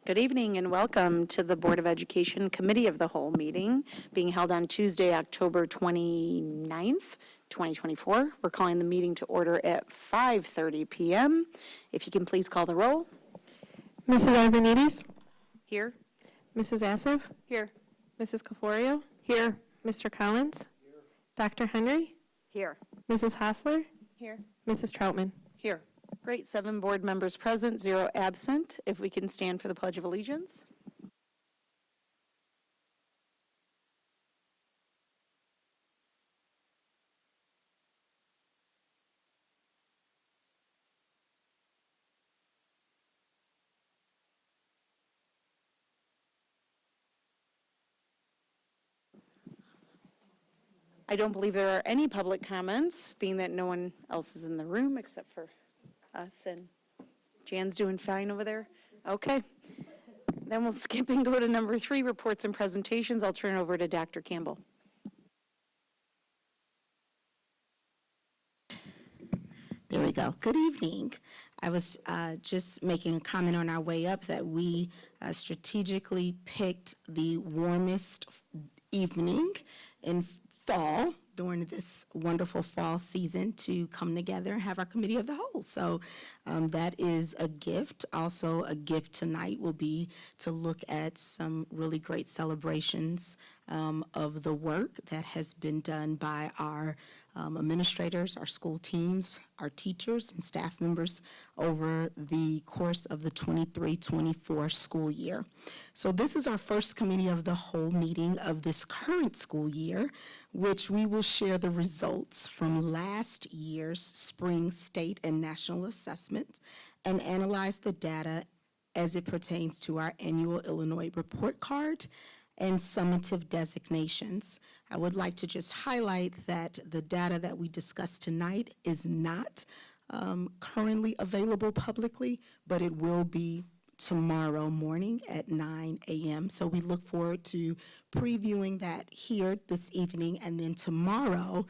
Good evening and welcome to the Board of Education Committee of the Whole meeting being held on Tuesday, October 29th, 2024. We're calling the meeting to order at 5:30 p.m. If you can please call the roll. Mrs. Arvanites? Here. Mrs. Assaf? Here. Mrs. Caforio? Here. Mr. Collins? Here. Dr. Henry? Here. Mrs. Hostler? Here. Mrs. Troutman? Here. Great. 7 board members present, 0 absent. If we can stand for the Pledge of Allegiance. I don't believe there are any public comments, being that no one else is in the room except for us, and Jan's doing fine over there. Okay. Then we'll skip and go to number 3, reports and presentations. I'll turn it over to Dr. Campbell. There we go. Good evening. I was just making a comment on our way up that we strategically picked the warmest evening in fall during this wonderful fall season to come together and have our committee of the whole. So that is a gift. Also a gift tonight will be to look at some really great celebrations of the work that has been done by our administrators, our school teams, our teachers, and staff members over the course of the 23-24 school year. So this is our first committee of the whole meeting of this current school year, which we will share the results from last year's spring state and national assessment and analyze the data as it pertains to our annual Illinois report card and summative designations. I would like to just highlight that the data that we discussed tonight is not currently available publicly, but it will be tomorrow morning at 9 a.m. So we look forward to previewing that here this evening, and then tomorrow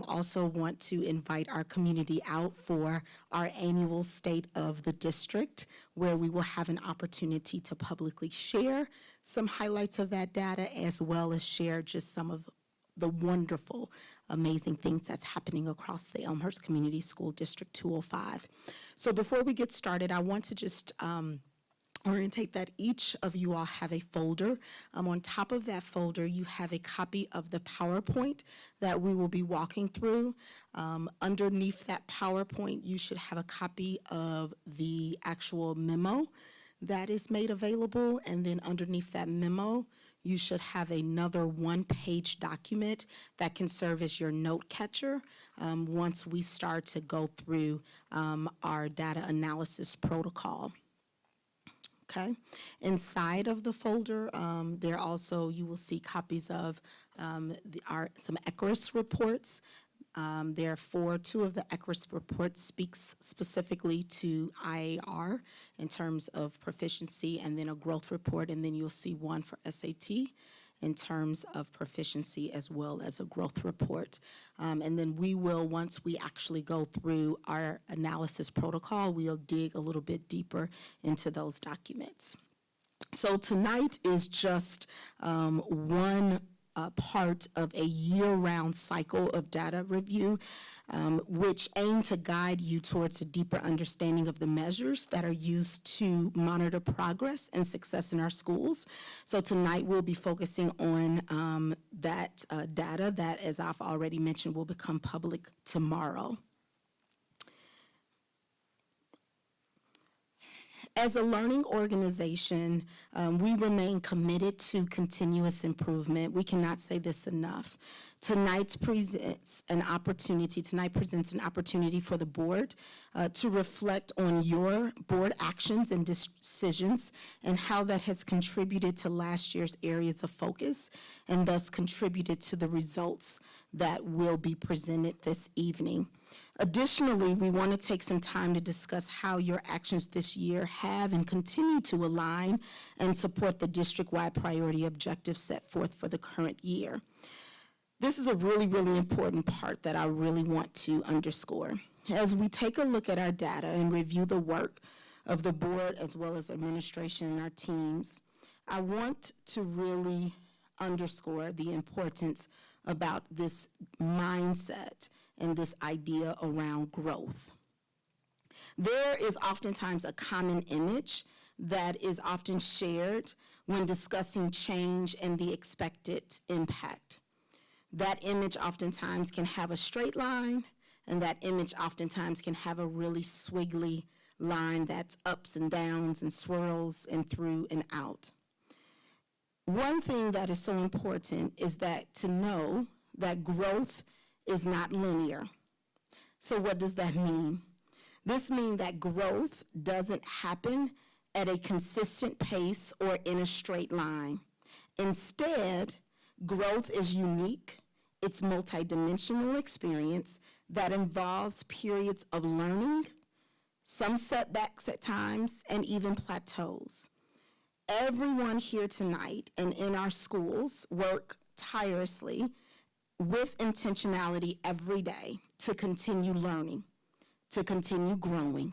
also want to invite our community out for our annual State of the District, where we will have an opportunity to publicly share some highlights of that data, as well as share just some of the wonderful, amazing things that's happening across the Elmhurst Community School District 205. So before we get started, I want to just orientate that each of you all have a folder. On top of that folder, you have a copy of the PowerPoint that we will be walking through. Underneath that PowerPoint, you should have a copy of the actual memo that is made available, and then underneath that memo, you should have another one-page document that can serve as your note catcher once we start to go through our data analysis protocol. Okay. Inside of the folder, there also you will see copies of some ECRIS reports. Therefore, 2 of the ECRIS reports speaks specifically to IAR in terms of proficiency, and then a growth report, and then you'll see one for SAT in terms of proficiency as well as a growth report. And then we will, once we actually go through our analysis protocol, we'll dig a little bit deeper into those documents. So tonight is just one part of a year-round cycle of data review, which aim to guide you towards a deeper understanding of the measures that are used to monitor progress and success in our schools. So tonight we'll be focusing on that data that, as I've already mentioned, will become public tomorrow. As a learning organization, we remain committed to continuous improvement. We cannot say this enough. Tonight presents an opportunity for the board to reflect on your board actions and decisions and how that has contributed to last year's areas of focus and thus contributed to the results that will be presented this evening. Additionally, we want to take some time to discuss how your actions this year have and continue to align and support the district-wide priority objectives set forth for the current year. This is a really, really important part that I really want to underscore. As we take a look at our data and review the work of the board as well as administration and our teams, I want to really underscore the importance about this mindset and this idea around growth. There is oftentimes a common image that is often shared when discussing change and the expected impact. That image oftentimes can have a straight line, and that image oftentimes can have a really swiggly line that's ups and downs and swirls and through and out. One thing that is so important is that to know that growth is not linear. So what does that mean? This means that growth doesn't happen at a consistent pace or in a straight line. Instead, growth is unique. It's multidimensional experience that involves periods of learning, some setbacks at times, and even plateaus. Everyone here tonight and in our schools work tirelessly with intentionality every day to continue learning, to continue growing.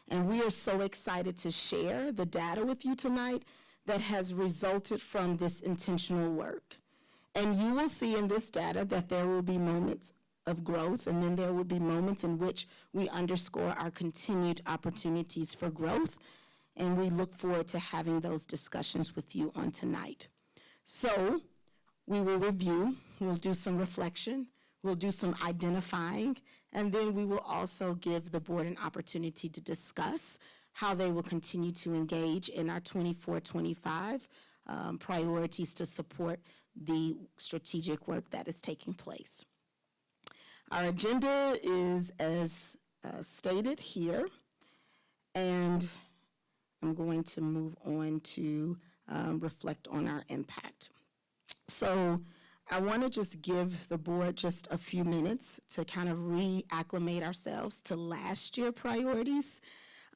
And we are so excited to share the data with you tonight that has resulted from this intentional work. And you will see in this data that there will be moments of growth, and then there will be moments in which we underscore our continued opportunities for growth, and we look forward to having those discussions with you on tonight. So we will review, we'll do some reflection, we'll do some identifying, and then we will also give the board an opportunity to discuss how they will continue to engage in our 24-25 priorities to support the strategic work that is taking place. Our agenda is as stated here, and I'm going to move on to reflect on our impact. So I want to just give the board just a few minutes to kind of reacclimate ourselves to last year priorities,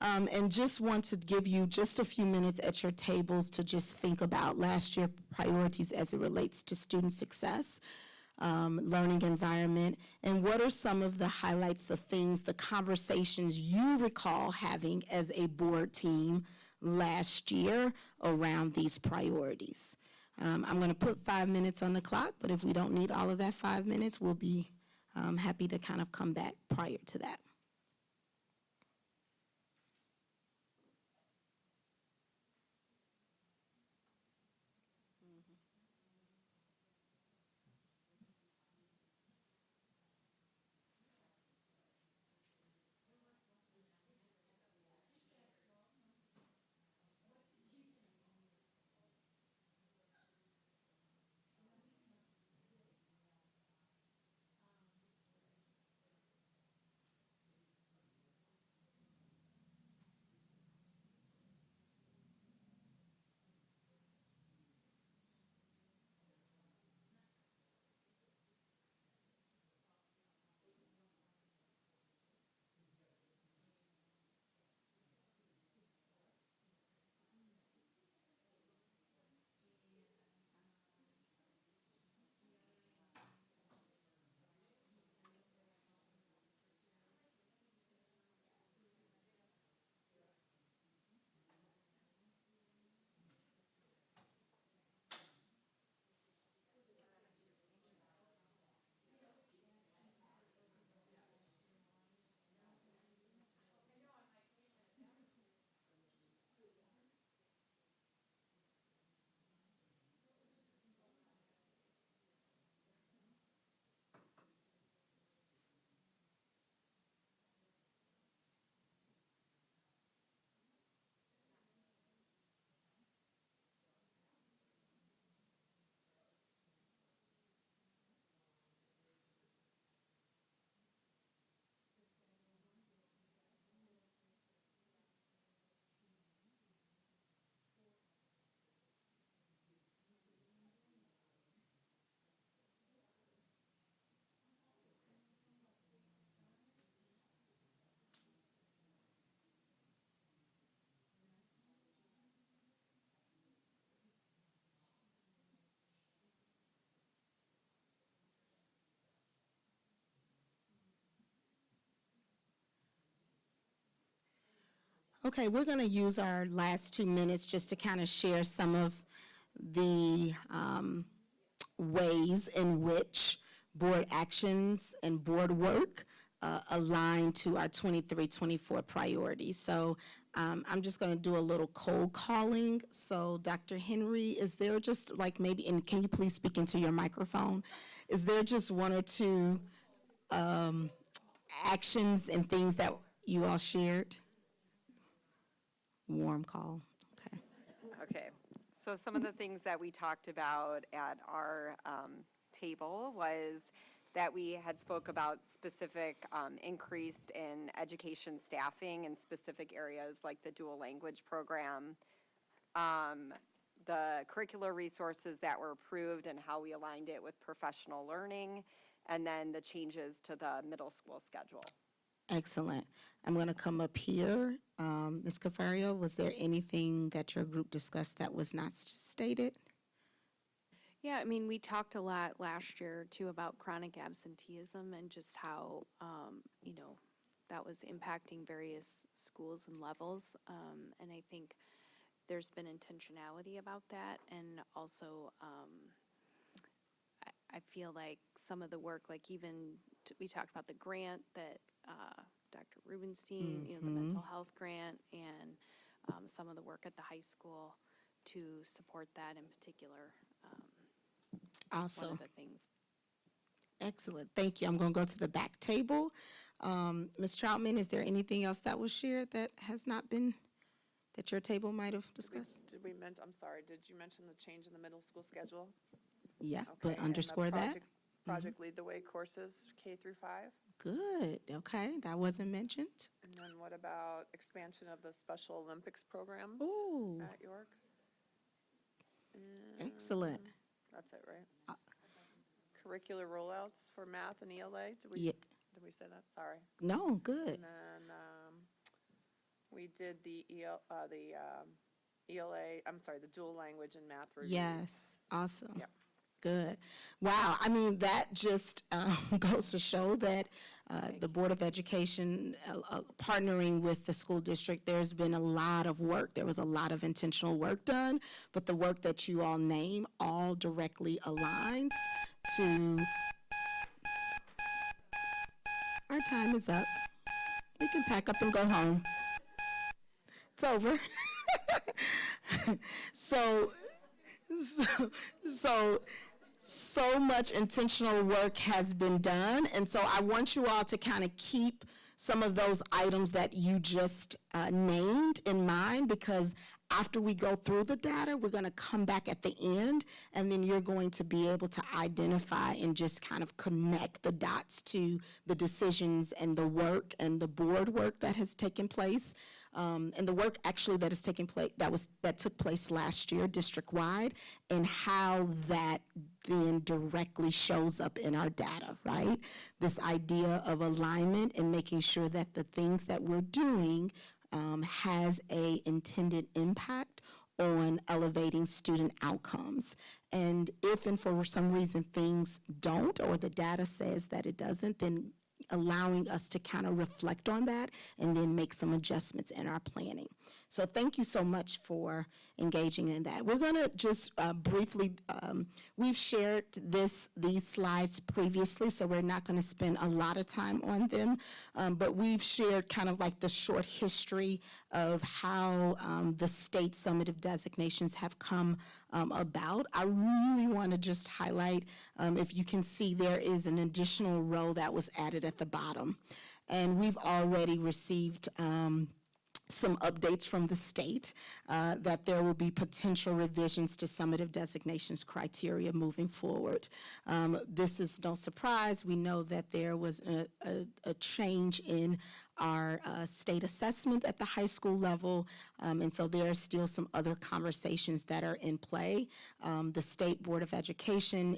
and just want to give you just a few minutes at your tables to just think about last year priorities as it relates to student success, learning environment, and what are some of the highlights, the things, the conversations you recall having as a board team last year around these priorities. I'm going to put 5 minutes on the clock, but if we don't need all of that 5 minutes, we'll be happy to kind of come back prior to that. Okay, we're going to use our last 2 minutes just to kind of share some of the ways in which board actions and board work align to our 23-24 priorities. So I'm just going to do a little cold calling. So Dr. Henry, is there just like maybe, and can you please speak into your microphone? Is there just one or two actions and things that you all shared? Warm call. Okay. Okay, so some of the things that we talked about at our table was that we had spoke about specific increased in education staffing in specific areas like the dual language program, the curricular resources that were approved and how we aligned it with professional learning, and then the changes to the middle school schedule. Excellent. I'm going to come up here. Ms. Cafario, was there anything that your group discussed that was not stated? Yeah, I mean, we talked a lot last year too about chronic absenteeism and just how, that was impacting various schools and levels. And I think there's been intentionality about that. And also, I feel like some of the work, like even we talked about the grant that Dr. Rubenstein, the mental health grant, and some of the work at the high school to support that in particular. Just one Awesome. of the things. Excellent. Thank you. I'm going to go to the back table. Ms. Troutman, is there anything else that was shared that has not been, that your table might have discussed? I'm sorry, did you mention the change in the middle school schedule? Yeah, Okay, but and the underscore that. Project Lead the Way courses, K through 5? Good. Okay, that wasn't mentioned. And then what about expansion of the Special Olympics programs Ooh, at York? And excellent. that's it, right? Curricular rollouts for math and ELA, Yeah. did we say that? Sorry. No, good. And then we did the ELA, I'm sorry, the dual language and math reviews. Yes, awesome. Yep. Good. Wow, I mean, that just goes to show that the Board of Education, partnering with the school district, there's been a lot of work. There was a lot of intentional work done, but the work that you all name all directly aligns to, our time is up. We can pack up and go home. It's over. So much intentional work has been done, and so I want you all to kind of keep some of those items that you just named in mind, because after we go through the data, we're going to come back at the end, and then you're going to be able to identify and just kind of connect the dots to the decisions and the work and the board work that has taken place. And the work actually that is taking place, that took place last year district-wide, and how that then directly shows up in our data, right? This idea of alignment and making sure that the things that we're doing has a intended impact on elevating student outcomes. And if and for some reason things don't, or the data says that it doesn't, then allowing us to kind of reflect on that and then make some adjustments in our planning. So thank you so much for engaging in that. We're going to just briefly, we've shared these slides previously, so we're not going to spend a lot of time on them, but we've shared kind of like the short history of how the state summative designations have come about. I really want to just highlight, if you can see, there is an additional row that was added at the bottom. And we've already received some updates from the state that there will be potential revisions to summative designations criteria moving forward. This is no surprise. We know that there was a change in our state assessment at the high school level, and so there are still some other conversations that are in play. The State Board of Education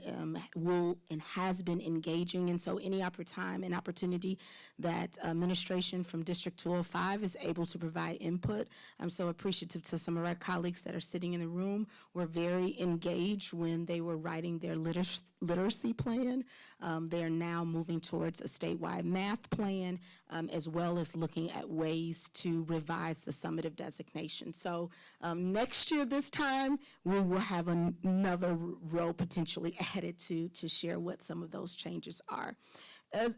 will and has been engaging, and so any time and opportunity that administration from District 205 is able to provide input, I'm so appreciative to some of our colleagues that are sitting in the room. Were very engaged when they were writing their literacy plan. They are now moving towards a statewide math plan. as well as looking at ways to revise the summative designation. So next year this time, we will have another row potentially added to share what some of those changes are.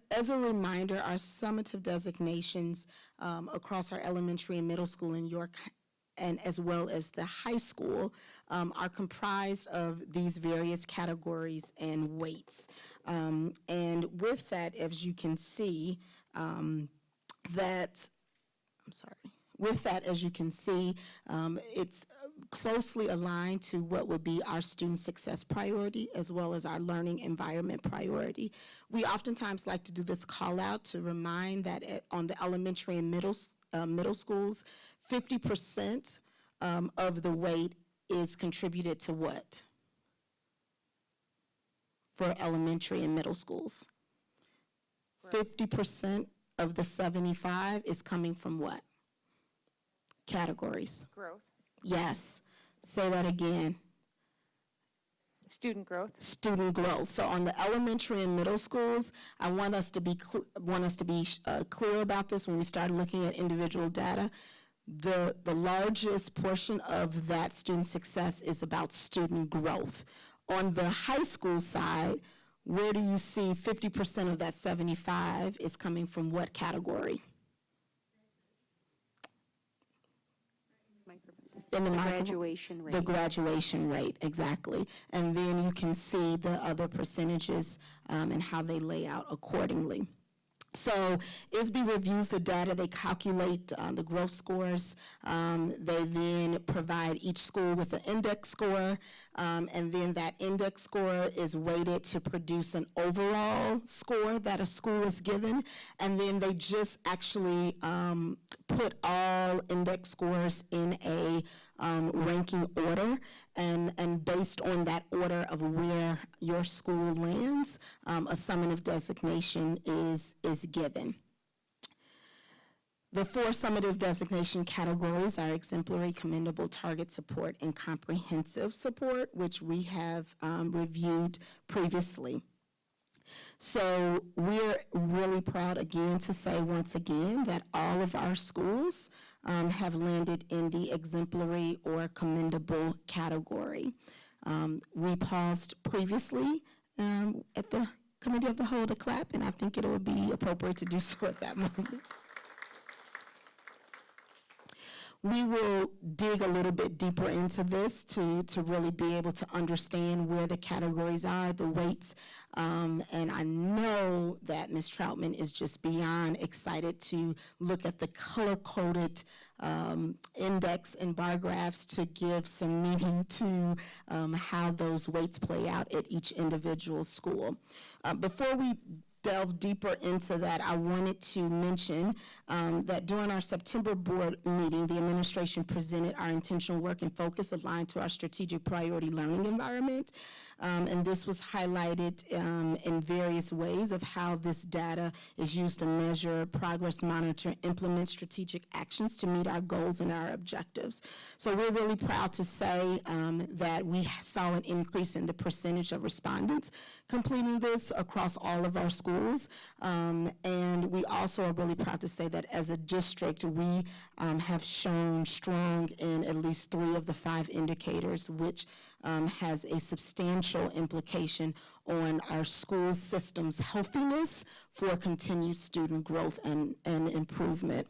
As a reminder, our summative designations across our elementary and middle school in York and as well as the high school are comprised of these various categories and weights. And with that, as you can see, it's closely aligned to what would be our student success priority as well as our learning environment priority. We oftentimes like to do this call out to remind that on the elementary and middle schools, 50% of the weight is contributed to what? For elementary and middle schools. 50% of the 75 is coming from what? Categories. Growth. Yes. Say that again. Student growth. Student growth. So on the elementary and middle schools, I want us to be clear about this when we start looking at individual data. The largest portion of that student success is about student growth. On the high school side, where do you see 50% of that 75 is coming from what category? In the Graduation rate. The graduation rate, exactly. And then you can see the other percentages and how they lay out accordingly. So ISB reviews the data, they calculate the growth scores, they then provide each school with an index score, and then that index score is weighted to produce an overall score that a school is given, and then they just actually put all index scores in a ranking order, and based on that order of where your school lands, a summative designation is given. The 4 summative designation categories are exemplary, commendable, target support, and comprehensive support, which we have reviewed previously. So we're really proud again to say once again that all of our schools have landed in the exemplary or commendable category. We paused previously at the Committee of the Whole to clap, and I think it would be appropriate to do so at that moment. We will dig a little bit deeper into this to really be able to understand where the categories are, the weights, and I know that Ms. Troutman is just beyond excited to look at the color-coded index and bar graphs to give some meaning to how those weights play out at each individual school. Before we delve deeper into that, I wanted to mention that during our September board meeting, the administration presented our intentional work and focus aligned to our strategic priority learning environment. And this was highlighted in various ways of how this data is used to measure, progress, monitor, implement strategic actions to meet our goals and our objectives. So we're really proud to say that we saw an increase in the percentage of respondents completing this across all of our schools. And we also are really proud to say that as a district, we have shown strong in at least 3 of the 5 indicators, which has a substantial implication on our school system's healthiness for continued student growth and improvement.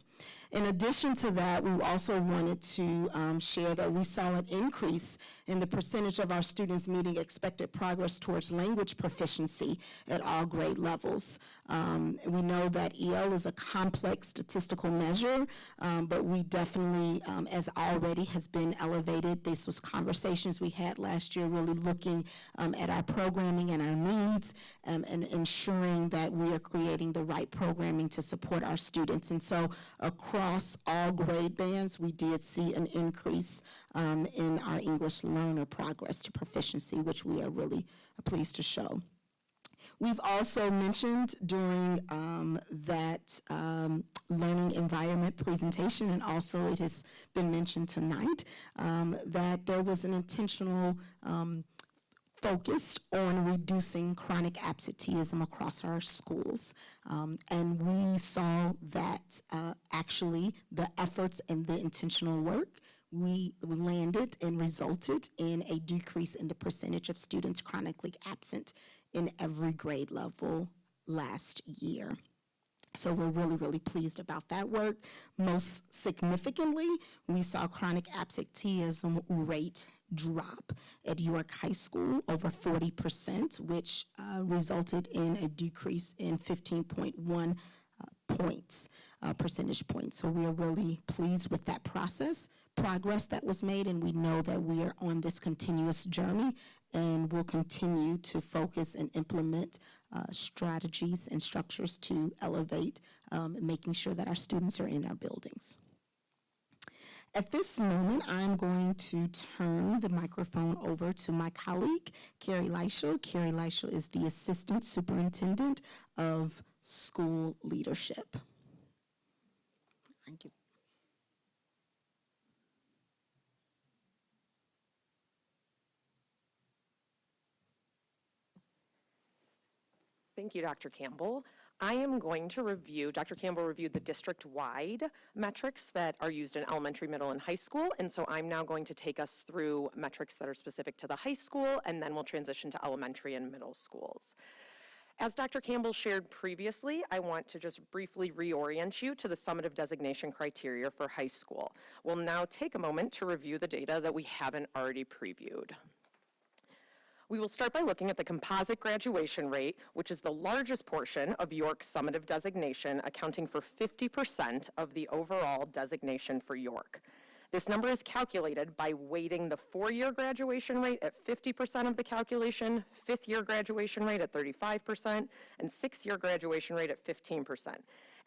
In addition to that, we also wanted to share that we saw an increase in the percentage of our students meeting expected progress towards language proficiency at all grade levels. We know that EL is a complex statistical measure, but we definitely, as already has been elevated, this was conversations we had last year really looking at our programming and our needs and ensuring that we are creating the right programming to support our students. And so across all grade bands, we did see an increase in our English learner progress to proficiency, which we are really pleased to show. We've also mentioned during that learning environment presentation, and also it has been mentioned tonight, that there was an intentional focused on reducing chronic absenteeism across our schools. And we saw that actually the efforts and the intentional work, we landed and resulted in a decrease in the percentage of students chronically absent in every grade level last year. So we're really, really pleased about that work. Most significantly, we saw chronic absenteeism rate drop at York High School over 40%, which resulted in a decrease in 15.1 percentage points. So we are really pleased with that progress that was made, and we know that we are on this continuous journey and will continue to focus and implement strategies and structures to elevate making sure that our students are in our buildings. At this moment, I'm going to turn the microphone over to my colleague, Carrie Leischel. Carrie Leischel is the Assistant Superintendent of School Leadership. Thank you. Thank you, Dr. Campbell. I am going to review, Dr. Campbell reviewed the district-wide metrics that are used in elementary, middle, and high school, and so I'm now going to take us through metrics that are specific to the high school, and then we'll transition to elementary and middle schools. As Dr. Campbell shared previously, I want to just briefly reorient you to the summative designation criteria for high school. We'll now take a moment to review the data that we haven't already previewed. We will start by looking at the composite graduation rate, which is the largest portion of York's summative designation, accounting for 50% of the overall designation for York. This number is calculated by weighting the 4-year graduation rate at 50% of the calculation, 5th-year graduation rate at 35%, and 6th-year graduation rate at 15%.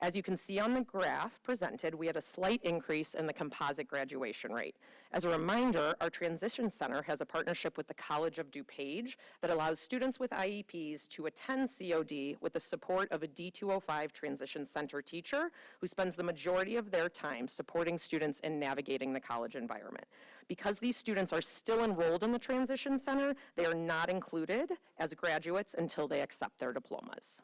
As you can see on the graph presented, we had a slight increase in the composite graduation rate. As a reminder, our Transition Center has a partnership with the College of DuPage that allows students with IEPs to attend COD with the support of a D205 Transition Center teacher who spends the majority of their time supporting students in navigating the college environment. Because these students are still enrolled in the Transition Center, they are not included as graduates until they accept their diplomas.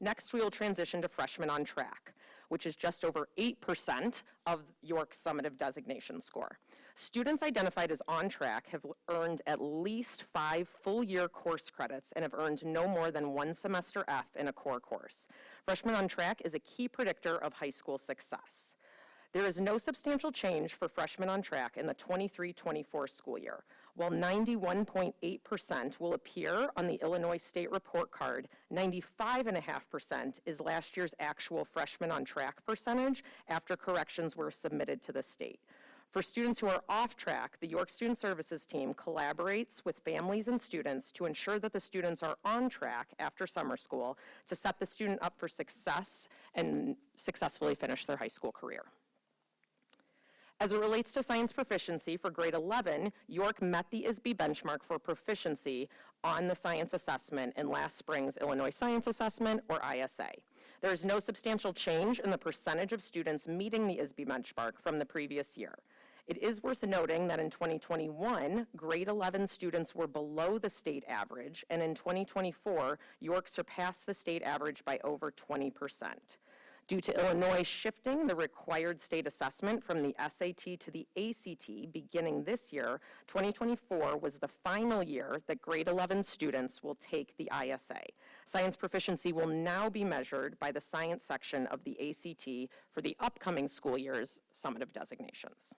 Next, we will transition to Freshmen on Track, which is just over 8% of York's summative designation score. Students identified as on track have earned at least 5 full-year course credits and have earned no more than 1 semester F in a core course. Freshmen on Track is a key predictor of high school success. There is no substantial change for Freshmen on Track in the 23-24 school year. While 91.8% will appear on the Illinois State Report Card, 95.5% is last year's actual Freshmen on Track percentage after corrections were submitted to the state. For students who are off track, the York Student Services team collaborates with families and students to ensure that the students are on track after summer school to set the student up for success and successfully finish their high school career. As it relates to science proficiency for grade 11, York met the ISB benchmark for proficiency on the science assessment in last spring's Illinois Science Assessment, or ISA. There is no substantial change in the percentage of students meeting the ISB benchmark from the previous year. It is worth noting that in 2021, grade 11 students were below the state average, and in 2024, York surpassed the state average by over 20%. Due to Illinois shifting the required state assessment from the SAT to the ACT beginning this year, 2024 was the final year that grade 11 students will take the ISA. Science proficiency will now be measured by the science section of the ACT for the upcoming school year's summative designations.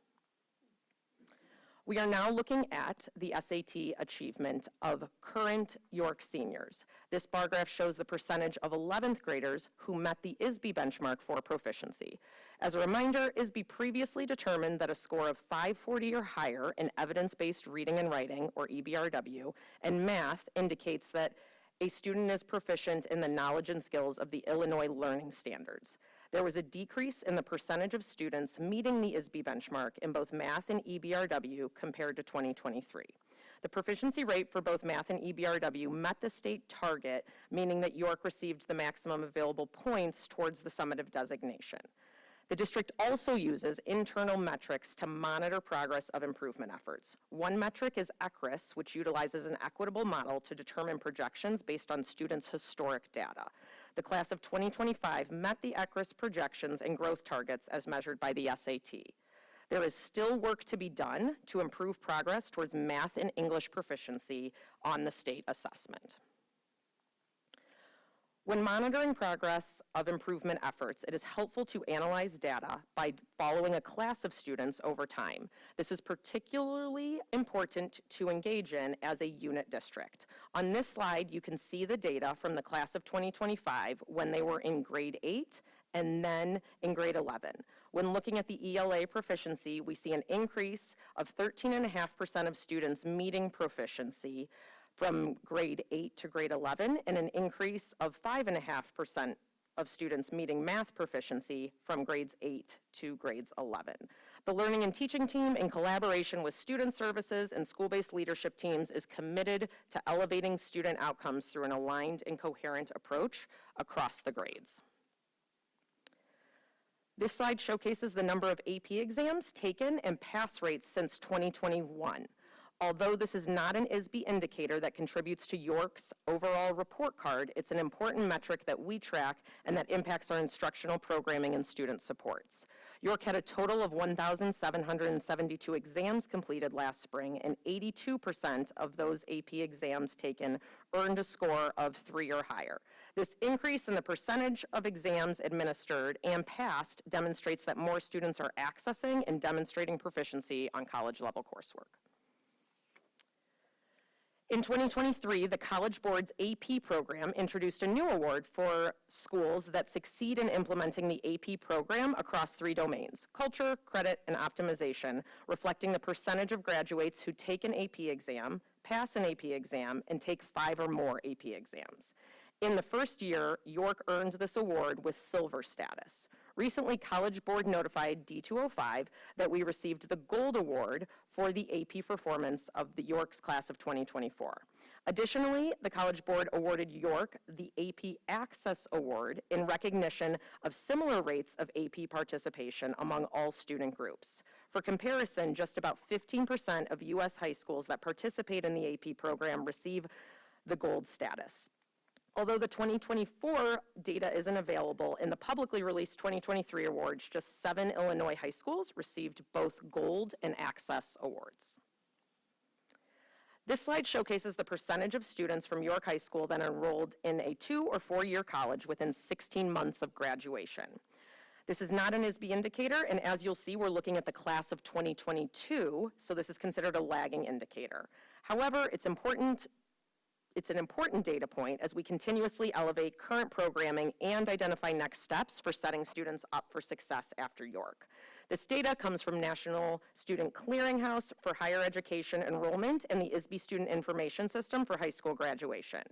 We are now looking at the SAT achievement of current York seniors. This bar graph shows the percentage of 11th graders who met the ISB benchmark for proficiency. As a reminder, ISB previously determined that a score of 540 or higher in evidence-based reading and writing, or EBRW, and math indicates that a student is proficient in the knowledge and skills of the Illinois Learning Standards. There was a decrease in the percentage of students meeting the ISB benchmark in both math and EBRW compared to 2023. The proficiency rate for both math and EBRW met the state target, meaning that York received the maximum available points towards the summative designation. The district also uses internal metrics to monitor progress of improvement efforts. One metric is ECRIS, which utilizes an equitable model to determine projections based on students' historic data. The class of 2025 met the ECRIS projections and growth targets as measured by the SAT. There is still work to be done to improve progress towards math and English proficiency on the state assessment. When monitoring progress of improvement efforts, it is helpful to analyze data by following a class of students over time. This is particularly important to engage in as a unit district. On this slide, you can see the data from the class of 2025 when they were in grade 8 and then in grade 11. When looking at the ELA proficiency, we see an increase of 13.5% of students meeting proficiency from grade 8 to grade 11, and an increase of 5.5% of students meeting math proficiency from grades 8 to grades 11. The learning and teaching team, in collaboration with student services and school-based leadership teams, is committed to elevating student outcomes through an aligned and coherent approach across the grades. This slide showcases the number of AP exams taken and pass rates since 2021. Although this is not an ISB indicator that contributes to York's overall report card, it's an important metric that we track and that impacts our instructional programming and student supports. York had a total of 1,772 exams completed last spring, and 82% of those AP exams taken earned a score of 3 or higher. This increase in the percentage of exams administered and passed demonstrates that more students are accessing and demonstrating proficiency on college-level coursework. In 2023, the College Board's AP program introduced a new award for schools that succeed in implementing the AP program across 3 domains: culture, credit, and optimization, reflecting the percentage of graduates who take an AP exam, pass an AP exam, and take 5 or more AP exams. In the first year, York earned this award with silver status. Recently, College Board notified D205 that we received the Gold Award for the AP performance of the York's class of 2024. Additionally, the College Board awarded York the AP Access Award in recognition of similar rates of AP participation among all student groups. For comparison, just about 15% of U.S. high schools that participate in the AP program receive the gold status. Although the 2024 data isn't available, in the publicly released 2023 awards, just 7 Illinois high schools received both gold and access awards. This slide showcases the percentage of students from York High School that enrolled in a 2- or 4-year college within 16 months of graduation. This is not an ISB indicator, and as you'll see, we're looking at the class of 2022, so this is considered a lagging indicator. However, it's an important data point as we continuously elevate current programming and identify next steps for setting students up for success after York. This data comes from National Student Clearinghouse for higher education enrollment and the ISB Student Information System for high school graduation.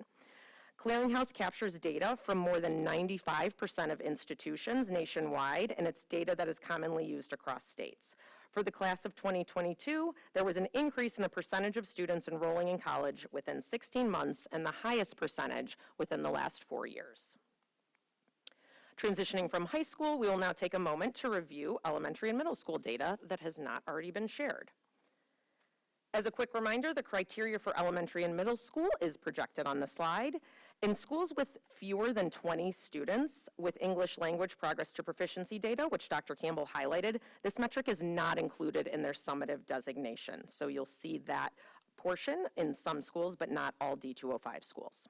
Clearinghouse captures data from more than 95% of institutions nationwide, and it's data that is commonly used across states. For the class of 2022, there was an increase in the percentage of students enrolling in college within 16 months and the highest percentage within the last 4 years. Transitioning from high school, we will now take a moment to review elementary and middle school data that has not already been shared. As a quick reminder, the criteria for elementary and middle school is projected on the slide. In schools with fewer than 20 students with English language progress to proficiency data, which Dr. Campbell highlighted, this metric is not included in their summative designation. So you'll see that portion in some schools, but not all D205 schools.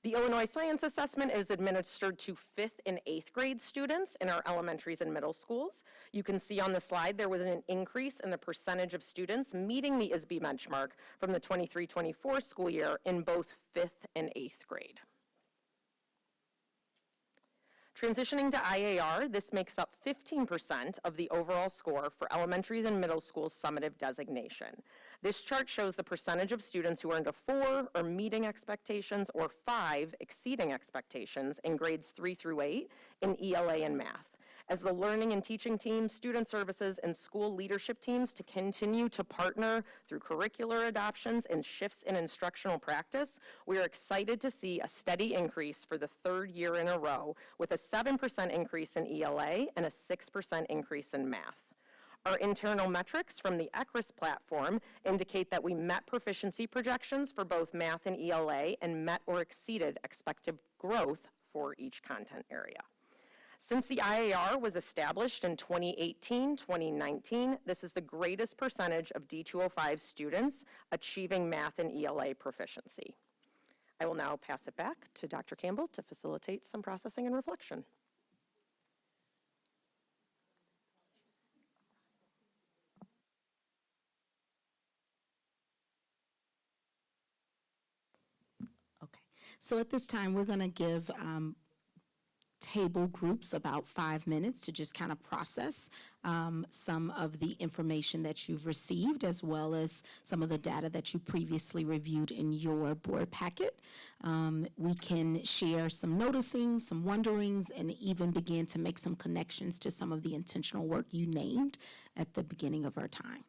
The Illinois Science Assessment is administered to 5th and 8th grade students in our elementaries and middle schools. You can see on the slide there was an increase in the percentage of students meeting the ISB benchmark from the 23-24 school year in both 5th and 8th grade. Transitioning to IAR, this makes up 15% of the overall score for elementaries and middle schools summative designation. This chart shows the percentage of students who earned a 4 or meeting expectations or 5 exceeding expectations in grades 3 through 8 in ELA and math. as the learning and teaching team, student services, and school leadership teams to continue to partner through curricular adoptions and shifts in instructional practice, we are excited to see a steady increase for the third year in a row, with a 7% increase in ELA and a 6% increase in math. Our internal metrics from the ECRIS platform indicate that we met proficiency projections for both math and ELA and met or exceeded expected growth for each content area. Since the IAR was established in 2018-2019, this is the greatest percentage of D205 students achieving math and ELA proficiency. I will now pass it back to Dr. Campbell to facilitate some processing and reflection. Okay, so at this time, we're going to give table groups about 5 minutes to just kind of process some of the information that you've received, as well as some of the data that you previously reviewed in your board packet. We can share some noticing, some wonderings, and even begin to make some connections to some of the intentional work you named at the beginning of our time.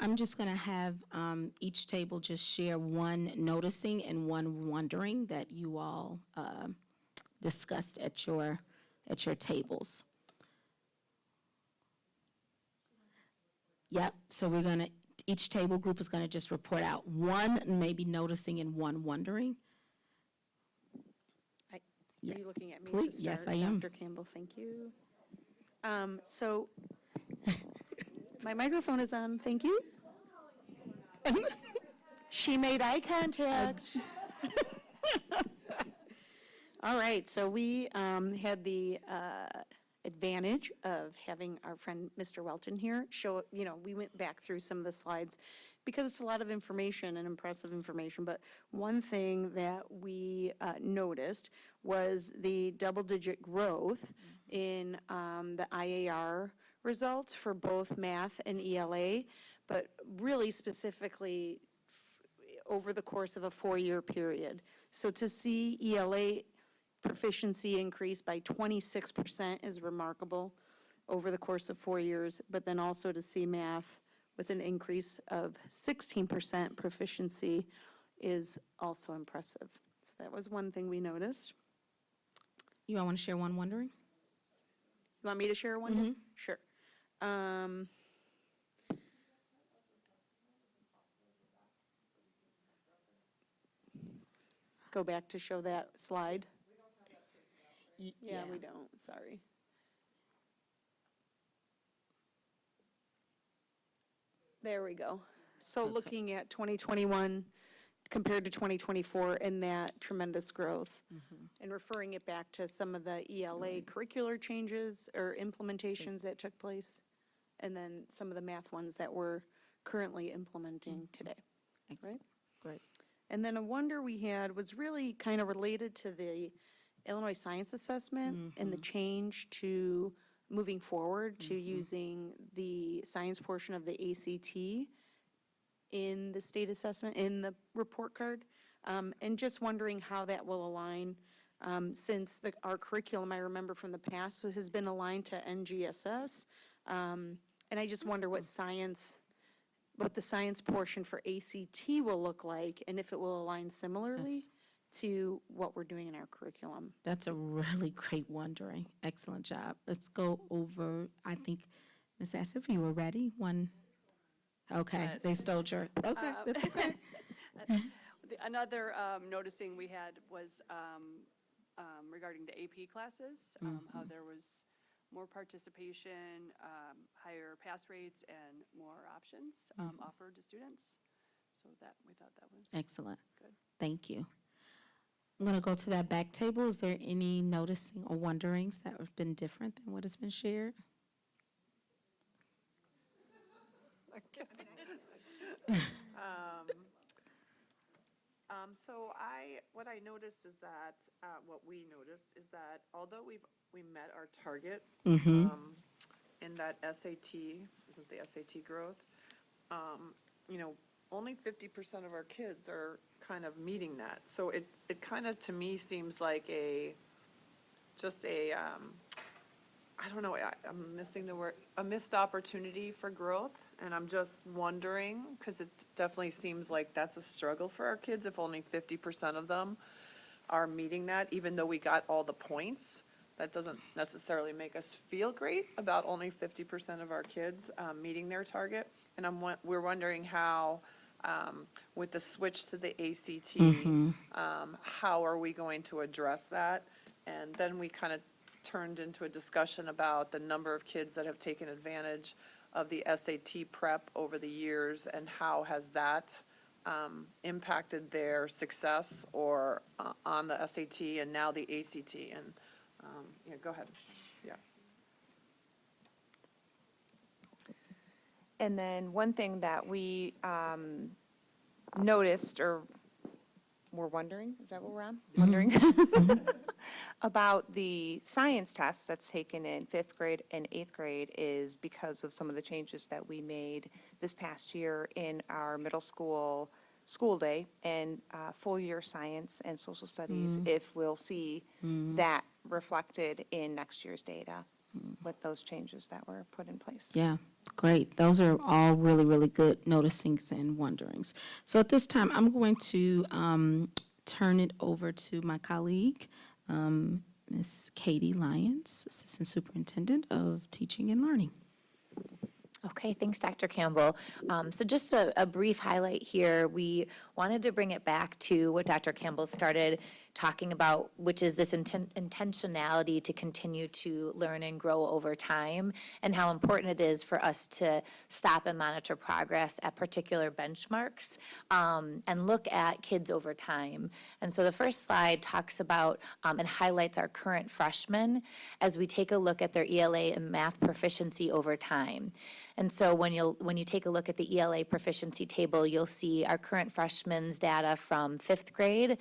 I'm just going to have each table just share one noticing and one wondering that you all discussed at your tables. Yep, so we're going to, each table group is going to just report out one maybe noticing and one wondering. Are Yeah. you looking at me Please, to start? yes, I am. Dr. Campbell, thank you. So, my microphone is on, thank you. She made eye contact. All right, so we had the advantage of having our friend Mr. Welton here show, we went back through some of the slides because it's a lot of information and impressive information, but one thing that we noticed was the double-digit growth in the IAR results for both math and ELA, but really specifically over the course of a 4-year period. So to see ELA proficiency increase by 26% is remarkable over the course of 4 years, but then also to see math with an increase of 16% proficiency is also impressive. So that was one thing we noticed. You all want to share one wondering? You want me to share one? Sure. Go back to show that slide. Yeah, we don't, sorry. There we go. So looking at 2021 compared to 2024 and that tremendous growth, and referring it back to some of the ELA curricular changes or implementations that took place, and then some of the math ones that we're currently implementing today. Excellent. Great. And then a wonder we had was really kind of related to the Illinois Science Assessment and the change to moving forward to using the science portion of the ACT in the state assessment, in the report card. And just wondering how that will align since our curriculum, I remember from the past, has been aligned to NGSS. And I just wonder what the science portion for ACT will look like, and if it will align similarly Yes. to what we're doing in our curriculum. That's a really great wondering. Excellent job. Let's go over, I think, Ms. Assif, you were ready? One. Okay, they stole your, okay, that's okay. Another noticing we had was regarding the AP classes, how there was more participation, higher pass rates, and more options offered to students. So that, we thought that was Excellent. good. Thank you. I'm going to go to that back table. Is there any noticing or wonderings that have been different than what has been shared? So what I noticed is that, what we noticed is that although we met our target in that SAT, isn't the SAT growth, only 50% of our kids are kind of meeting that. So it kind of, to me, seems like I don't know, I'm missing the word, a missed opportunity for growth. And I'm just wondering, because it definitely seems like that's a struggle for our kids if only 50% of them are meeting that, even though we got all the points. That doesn't necessarily make us feel great about only 50% of our kids meeting their target. And we're wondering how, with the switch to the ACT, how are we going to address that? And then we kind of turned into a discussion about the number of kids that have taken advantage of the SAT prep over the years, and how has that impacted their success or on the SAT and now the ACT. And yeah, go ahead. Yeah. And then one thing that we noticed, or were wondering, is that what we're on? Wondering about the science tests that's taken in 5th grade and 8th grade is because of some of the changes that we made this past year in our middle school day and full year science and social studies, if we'll see that reflected in next year's data with those changes that were put in place. Yeah, Great. Those are all really, really good noticings and wonderings. So at this time, I'm going to turn it over to my colleague, Ms. Katie Lyons, Assistant Superintendent of Teaching and Learning. Okay, thanks, Dr. Campbell. So just a brief highlight here. We wanted to bring it back to what Dr. Campbell started talking about, which is this intentionality to continue to learn and grow over time, and how important it is for us to stop and monitor progress at particular benchmarks and look at kids over time. And so the first slide talks about and highlights our current freshmen as we take a look at their ELA and math proficiency over time. And so when you take a look at the ELA proficiency table, you'll see our current freshmen's data from 5th grade,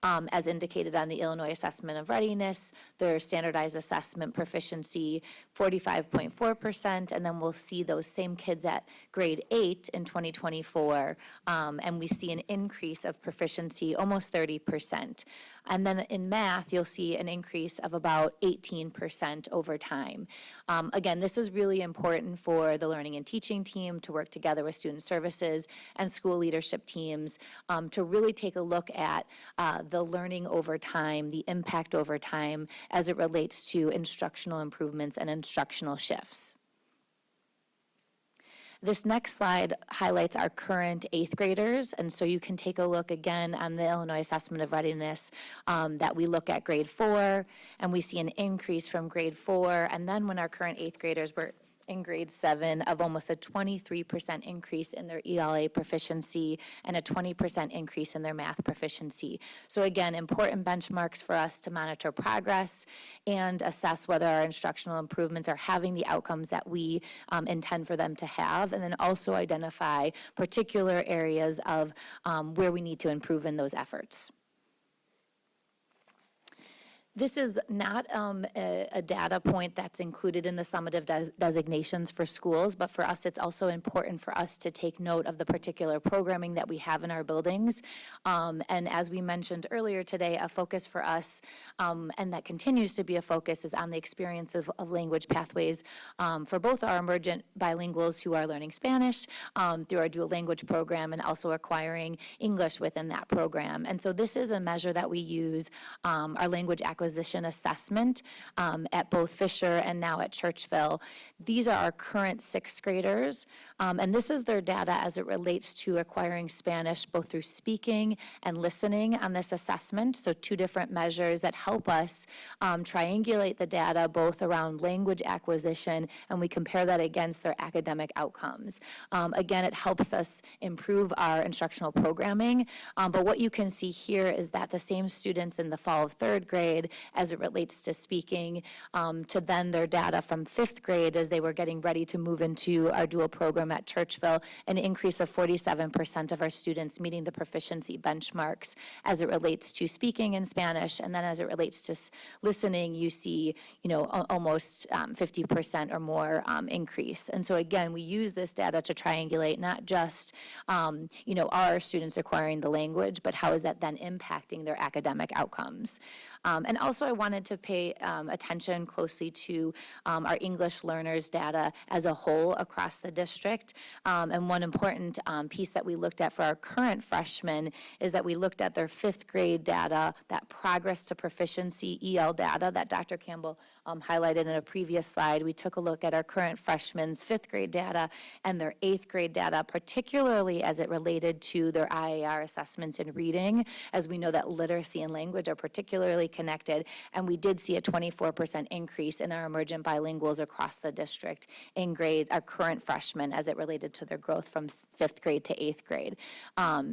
as indicated on the Illinois Assessment of Readiness, their standardized assessment proficiency, 45.4%, and then we'll see those same kids at grade 8 in 2024, and we see an increase of proficiency, almost 30%. And then in math, you'll see an increase of about 18% over time. Again, this is really important for the learning and teaching team to work together with student services and school leadership teams to really take a look at the learning over time, the impact over time as it relates to instructional improvements and instructional shifts. This next slide highlights our current 8th graders, and so you can take a look again on the Illinois Assessment of Readiness that we look at grade 4, and we see an increase from grade 4, and then when our current 8th graders were in grade 7 of almost a 23% increase in their ELA proficiency and a 20% increase in their math proficiency. So again, important benchmarks for us to monitor progress and assess whether our instructional improvements are having the outcomes that we intend for them to have, and then also identify particular areas of where we need to improve in those efforts. This is not a data point that's included in the summative designations for schools, but for us, it's also important for us to take note of the particular programming that we have in our buildings. And as we mentioned earlier today, a focus for us, and that continues to be a focus, is on the experience of language pathways for both our emergent bilinguals who are learning Spanish through our dual language program and also acquiring English within that program. And so this is a measure that we use, our language acquisition assessment at both Fisher and now at Churchville. These are our current 6th graders, and this is their data as it relates to acquiring Spanish both through speaking and listening on this assessment. So 2 different measures that help us triangulate the data both around language acquisition, and we compare that against their academic outcomes. Again, it helps us improve our instructional programming, but what you can see here is that the same students in the fall of 3rd grade as it relates to speaking, to then their data from 5th grade as they were getting ready to move into our dual program at Churchville, an increase of 47% of our students meeting the proficiency benchmarks as it relates to speaking in Spanish, and then as it relates to listening, you see, almost 50% or more increase. And so again, we use this data to triangulate not just, are students acquiring the language, but how is that then impacting their academic outcomes. And also I wanted to pay attention closely to our English learners data as a whole across the district. And one important piece that we looked at for our current freshmen is that we looked at their 5th grade data, that progress to proficiency EL data that Dr. Campbell highlighted in a previous slide. We took a look at our current freshmen's 5th grade data and their 8th grade data, particularly as it related to their IAR assessments in reading, as we know that literacy and language are particularly connected, and we did see a 24% increase in our emergent bilinguals across the district in grades, our current freshmen, as it related to their growth from 5th grade to 8th grade.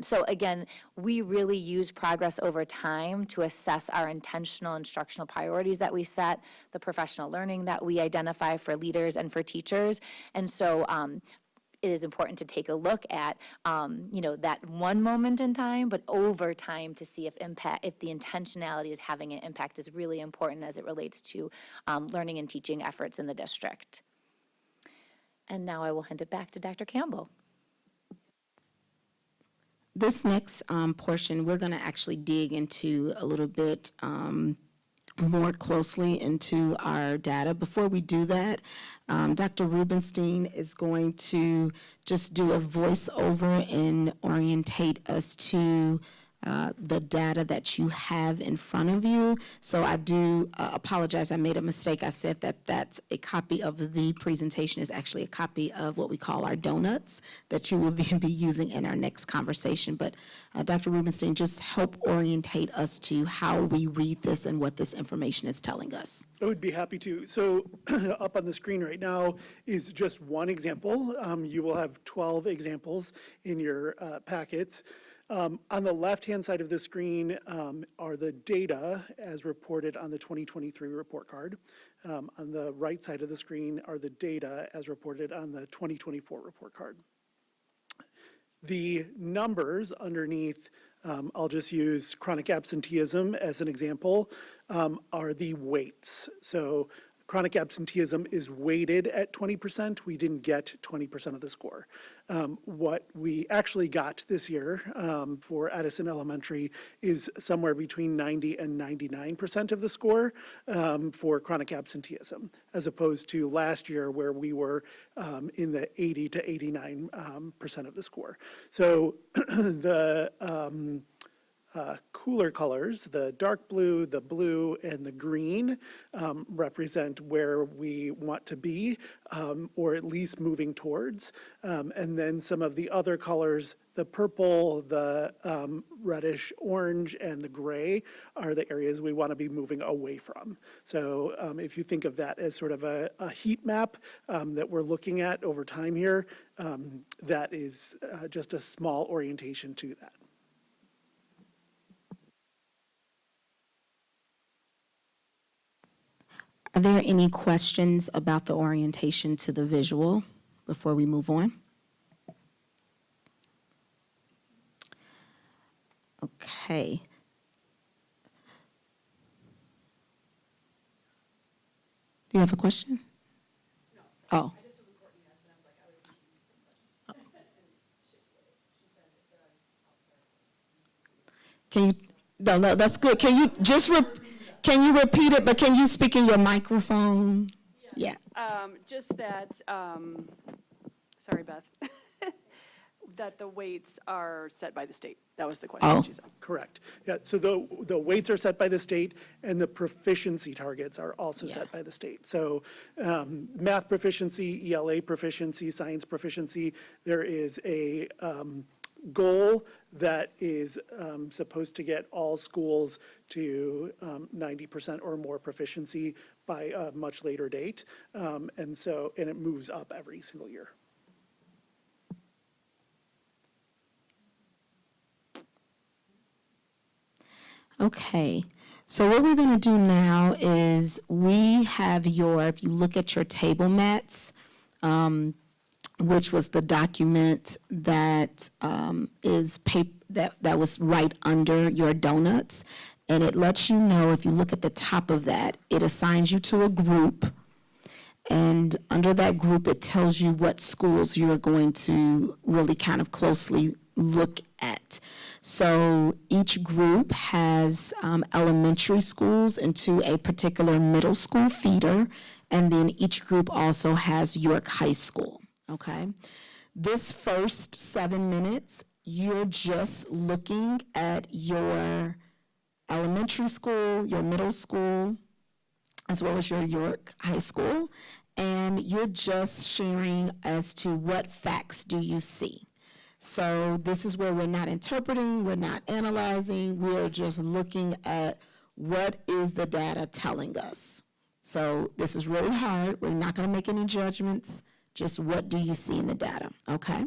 So again, we really use progress over time to assess our intentional instructional priorities that we set, the professional learning that we identify for leaders and for teachers. And so it is important to take a look at, that one moment in time, but over time to see if the intentionality is having an impact is really important as it relates to learning and teaching efforts in the district. And now I will hand it back to Dr. Campbell. This next portion, we're going to actually dig into a little bit more closely into our data. Before we do that, Dr. Rubenstein is going to just do a voiceover and orientate us to the data that you have in front of you. So I do apologize, I made a mistake. I said that that's a copy of the presentation is actually a copy of what we call our donuts that you will then be using in our next conversation. But Dr. Rubenstein, just help orientate us to how we read this and what this information is telling us. I would be happy to. So up on the screen right now is just one example. You will have 12 examples in your packets. On the left-hand side of the screen are the data as reported on the 2023 report card. On the right side of the screen are the data as reported on the 2024 report card. The numbers underneath, I'll just use chronic absenteeism as an example, are the weights. So chronic absenteeism is weighted at 20%. We didn't get 20% of the score. What we actually got this year for Addison Elementary is somewhere between 90 and 99% of the score for chronic absenteeism, as opposed to last year where we were in the 80 to 89% of the score. So the cooler colors, the dark blue, the blue, and the green represent where we want to be, or at least moving towards. And then some of the other colors, the purple, the reddish orange, and the gray are the areas we want to be moving away from. So if you think of that as sort of a heat map that we're looking at over time here, that is just a small orientation to that. Are there any questions about the orientation to the visual before we move on? Okay. Do you have a question? No. Oh. Can you, no, that's good. Can you just can you repeat it, but can you speak in your microphone? Yeah. Just that, sorry, Beth, that the weights are set by the state. That was the question Oh. she said. Correct. Yeah, so the weights are set by the state and the proficiency targets are also set by the state. So math proficiency, ELA proficiency, science proficiency, there is a goal that is supposed to get all schools to 90% or more proficiency by a much later date. And it moves up every single year. Okay, so what we're going to do now is we have if you look at your table mats, which was the document that that was right under your donuts, and it lets you know, if you look at the top of that, it assigns you to a group, and under that group, it tells you what schools you're going to really kind of closely look at. So each group has elementary schools into a particular middle school feeder, and then each group also has York High School, okay? This first 7 minutes, you're just looking at your elementary school, your middle school, as well as your York High School, and you're just sharing as to what facts do you see. So this is where we're not interpreting, we're not analyzing, we're just looking at what is the data telling us. So this is really hard, we're not going to make any judgments, just what do you see in the data, okay?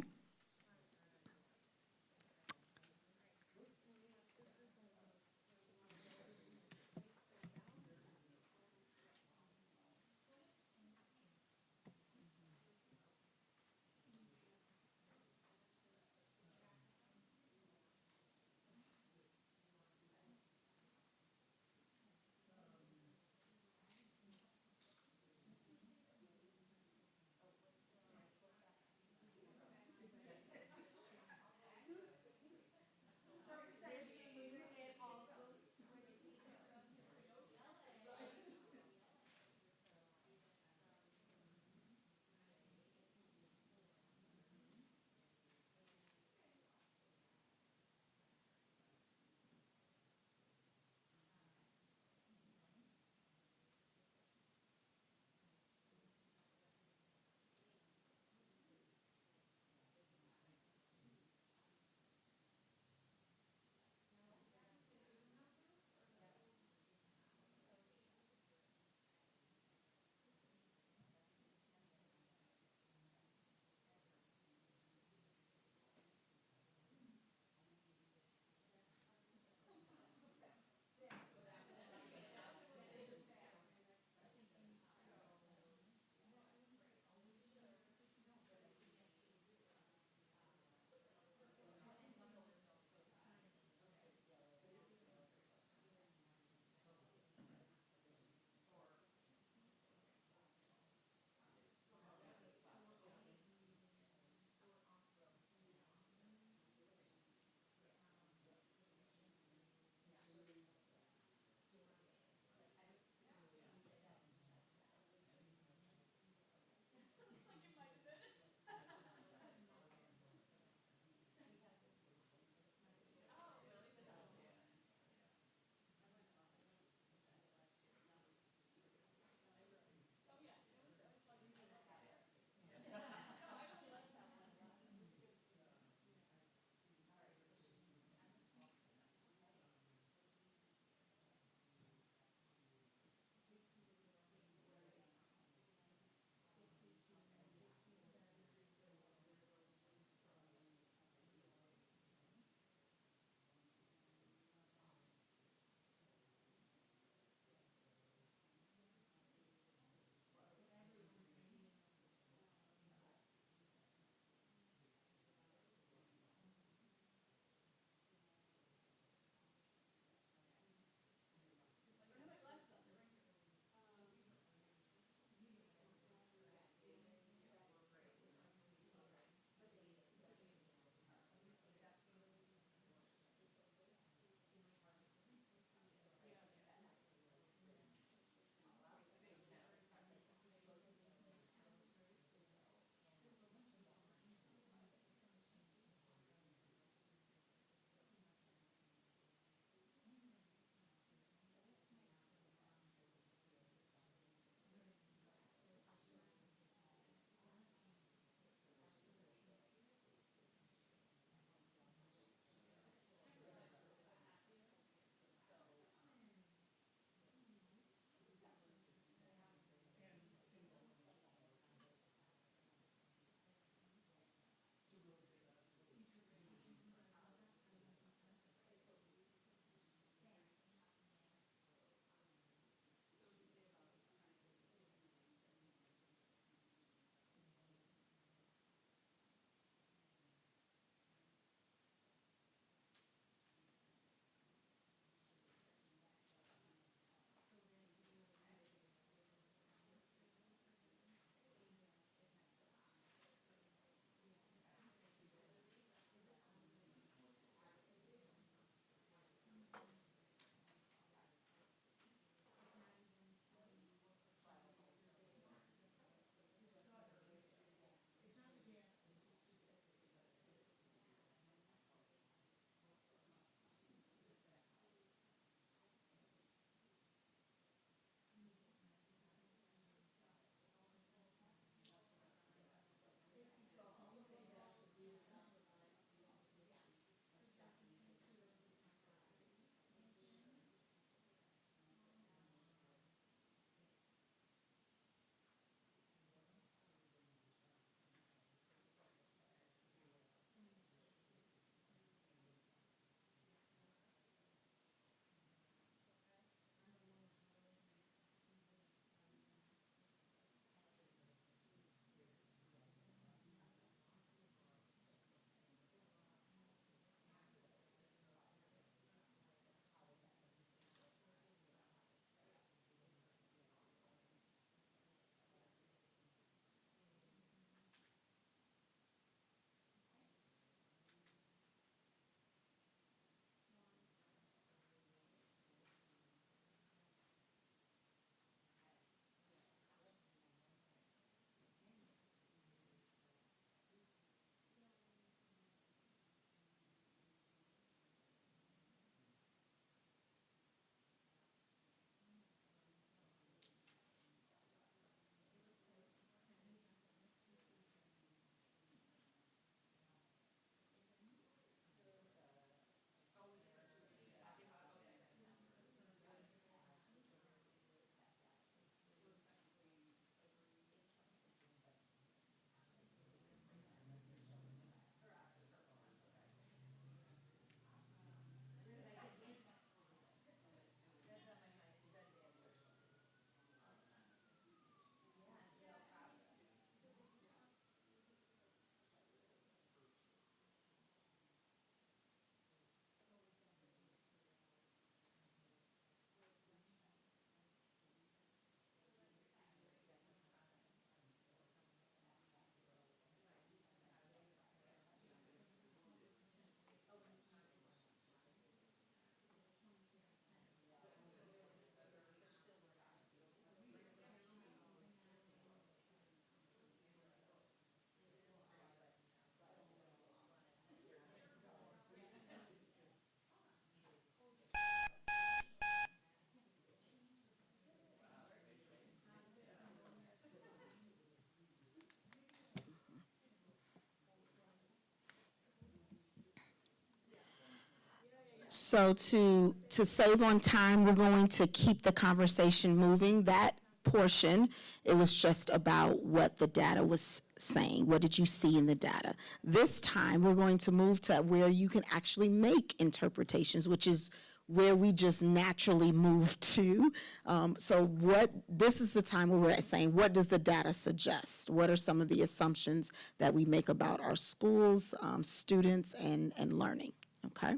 So to save on time, we're going to keep the conversation moving. That portion, it was just about what the data was saying. What did you see in the data? This time, we're going to move to where you can actually make interpretations, which is where we just naturally move to. This is the time where we're saying, what does the data suggest? What are some of the assumptions that we make about our schools, students, and learning, okay?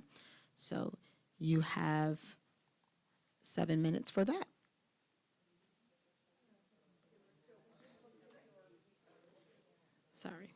So you have 7 minutes for that. Sorry.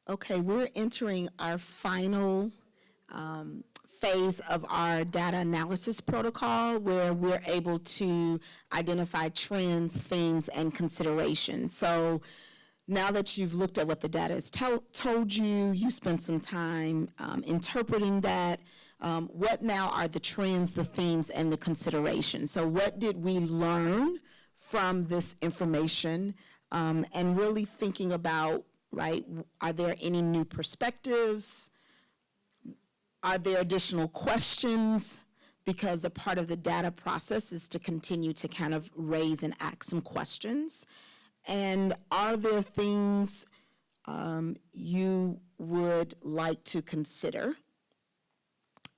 Okay, we're entering our final phase of our data analysis protocol where we're able to identify trends, themes, and considerations. So now that you've looked at what the data has told you, you spent some time interpreting that, what now are the trends, the themes, and the considerations? So what did we learn from this information, and really thinking about, right, are there any new perspectives? Are there additional questions? Because a part of the data process is to continue to kind of raise and ask some questions. And are there things you would like to consider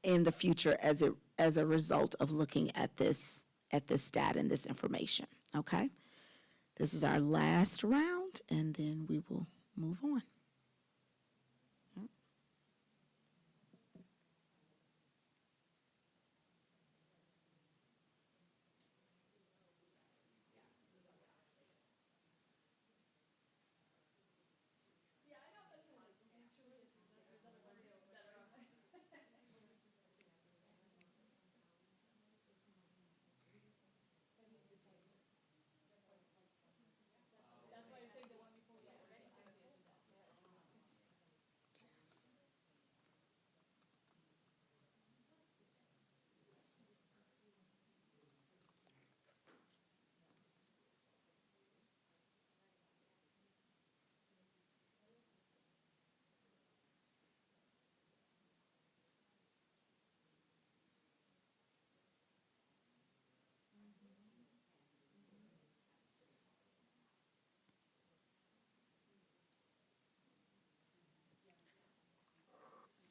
in the future as a result of looking at this data and this information? Okay? This is our last round, and then we will move on.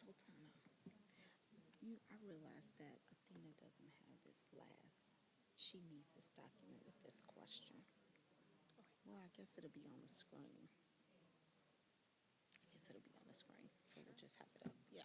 Sultana, I realize that Athena doesn't have this last. She needs this document with this question. Well, I guess it'll be on the screen. So we'll just have it up. Yeah.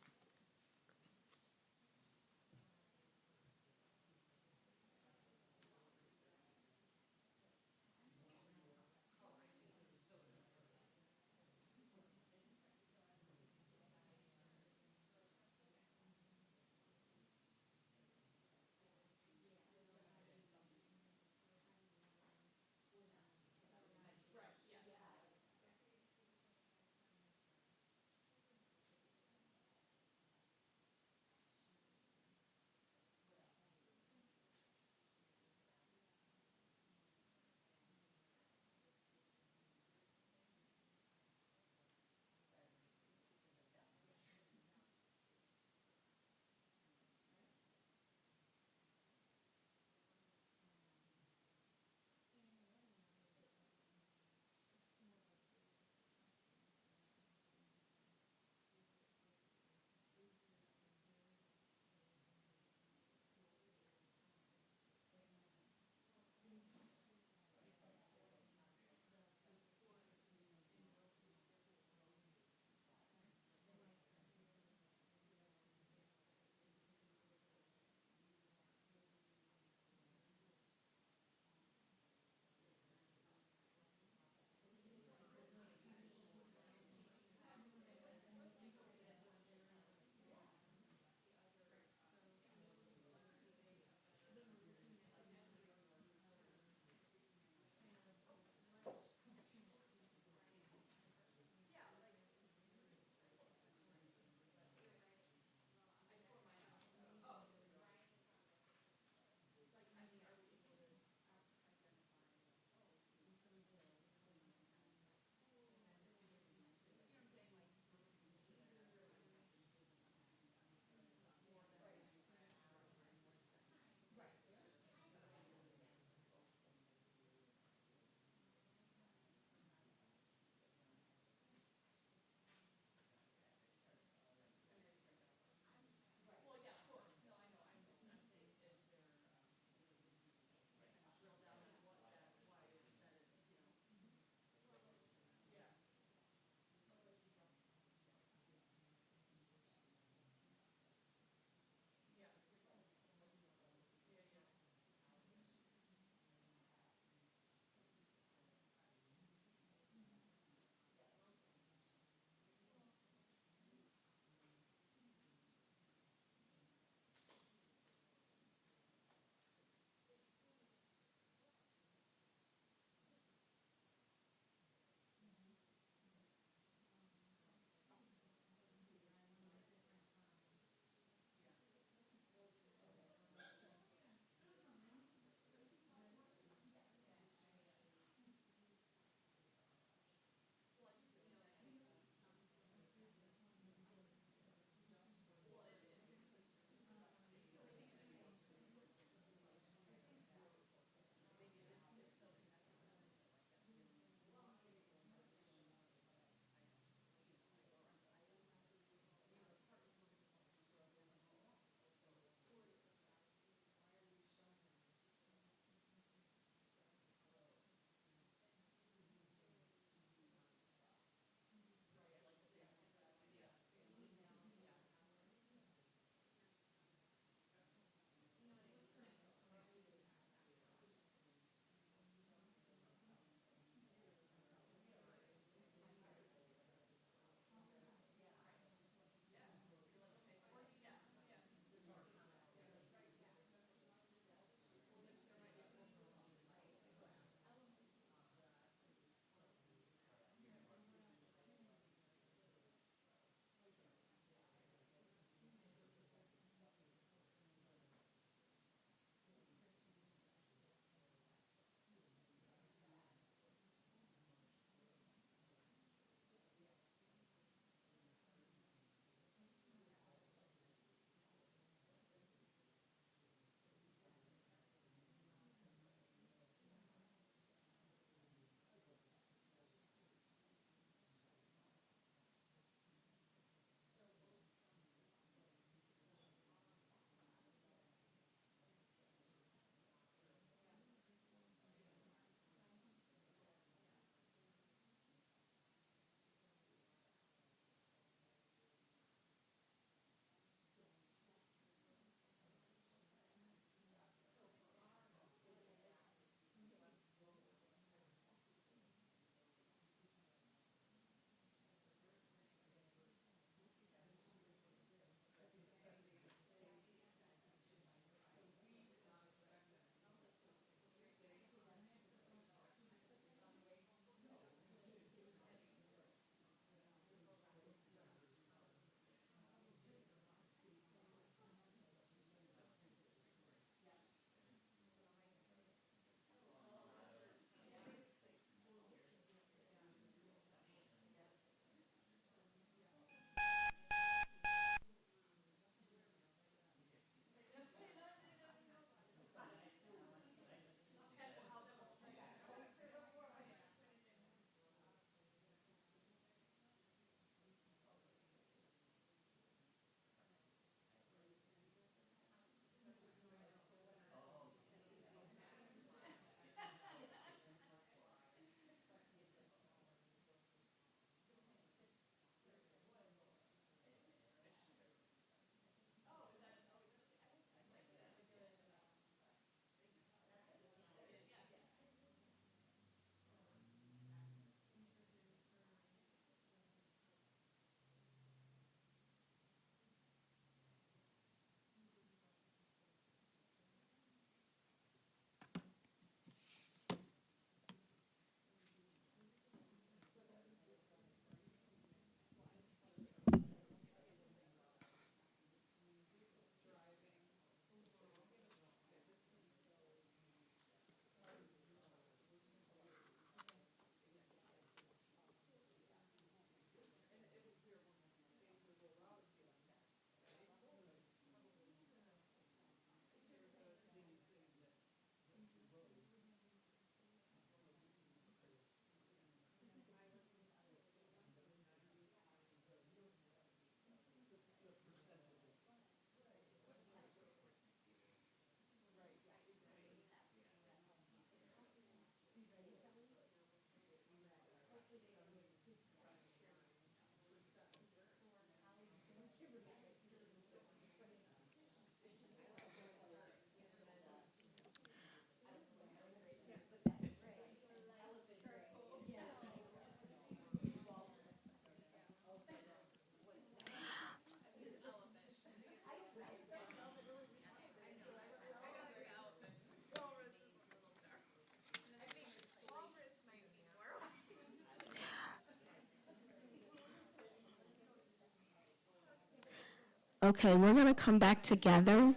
Okay, we're going to come back together.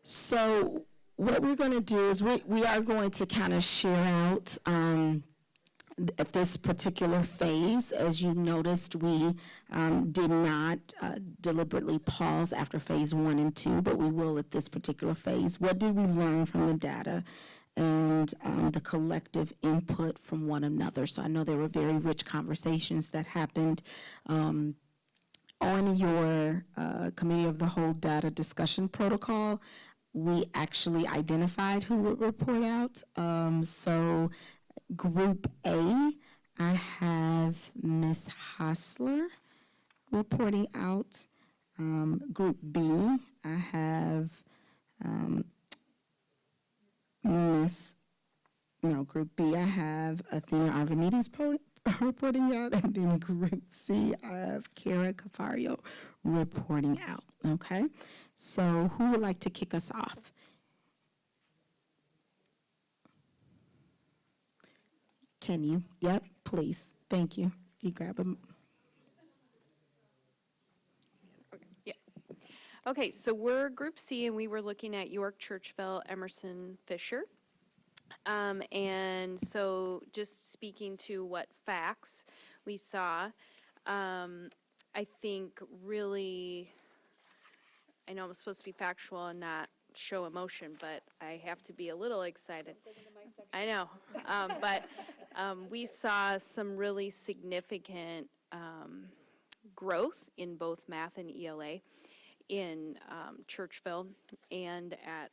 So what we're going to do is we are going to kind of share out at this particular phase. As you noticed, we did not deliberately pause after phase 1 and 2, but we will at this particular phase. What did we learn from the data and the collective input from one another? So I know there were very rich conversations that happened on your Committee of the Whole data discussion protocol. We actually identified who would report out. So Group A, I have Ms. Hostler reporting out. Group B, I have Group B, I have Athena Arvanites reporting out, and then Group C, I have Kara Cafario reporting out, okay? So who would like to kick us off? Can you? Yep, please. Thank you. If you grab them. Okay, so we're Group C, and we were looking at York, Churchville, Emerson, Fisher. And so just speaking to what facts we saw, I think really, I know I'm supposed to be factual and not show emotion, but I have to be a little excited. I know, but we saw some really significant growth in both math and ELA in Churchville and at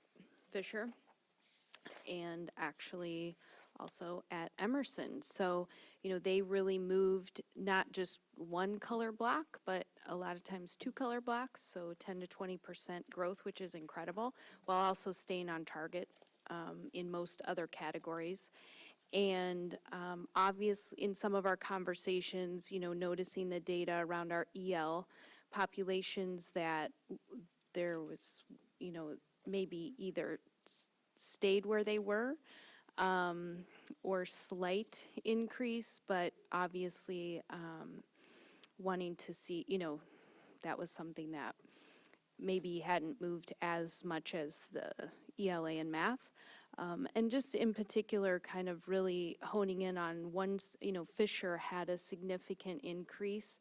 Fisher, and actually also at Emerson. So, you know, they really moved not just one color block, but a lot of times 2 color blocks, so 10 to 20% growth, which is incredible, while also staying on target in most other categories. And obviously, in some of our conversations, you know, noticing the data around our EL populations, that there was, you know, maybe either stayed where they were or slight increase, but obviously wanting to see, you know, that was something that maybe hadn't moved as much as the ELA and math. And just in particular, kind of really honing in on one, you know, Fisher had a significant increase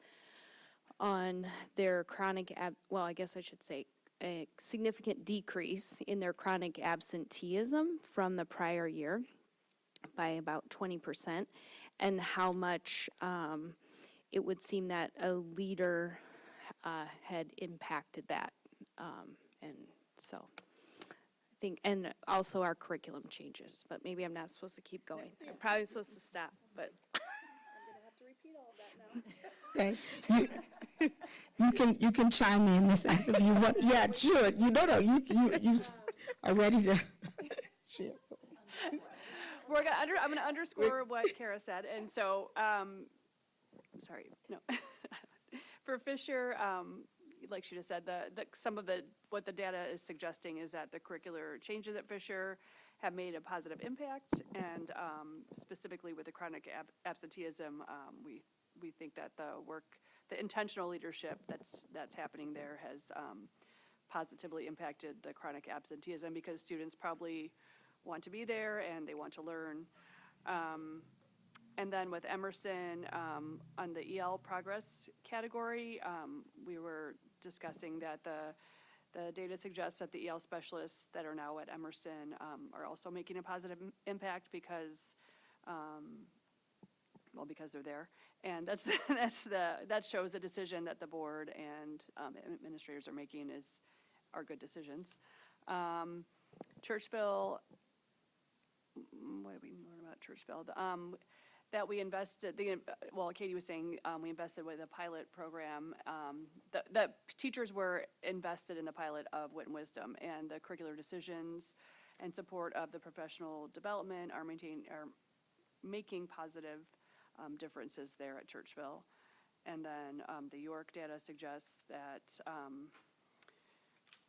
on their chronic, well, I guess I should say, a significant decrease in their chronic absenteeism from the prior year by about 20%, and how much it would seem that a leader had impacted that. And so I think, and also our curriculum changes, but maybe I'm not supposed to keep going. I'm probably supposed to stop, but. Okay. You can chime in, Ms. Ask, if you want. Yeah, sure. You are ready to share. I'm gonna underscore what Kara said, and so, sorry, no. For Fisher, like she just said, some of what the data is suggesting is that the curricular changes at Fisher have made a positive impact, and specifically with the chronic absenteeism, we think that the intentional leadership that's happening there has positively impacted the chronic absenteeism, because students probably want to be there and they want to learn. And then with Emerson, on the EL progress category, we were discussing that the data suggests that the EL specialists that are now at Emerson are also making a positive impact because they're there. And that shows the decision that the board and administrators are making are good decisions. Churchville, what did we learn about Churchville? That we invested, Katie was saying we invested with a pilot program. The teachers were invested in the pilot of Wit and Wisdom, and the curricular decisions and support of the professional development are making positive differences there at Churchville. And then the York data suggests that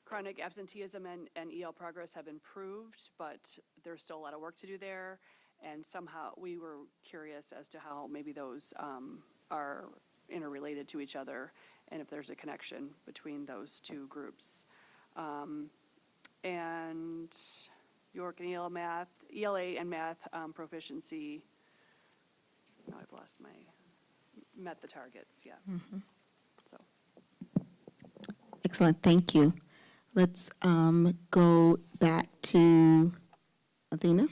chronic absenteeism and EL progress have improved, but there's still a lot of work to do there. And somehow we were curious as to how maybe those are interrelated to each other, and if there's a connection between those two groups. And York and ELA and math proficiency, now I've lost met the targets, yeah. So. Excellent, thank you. Let's go back to Athena.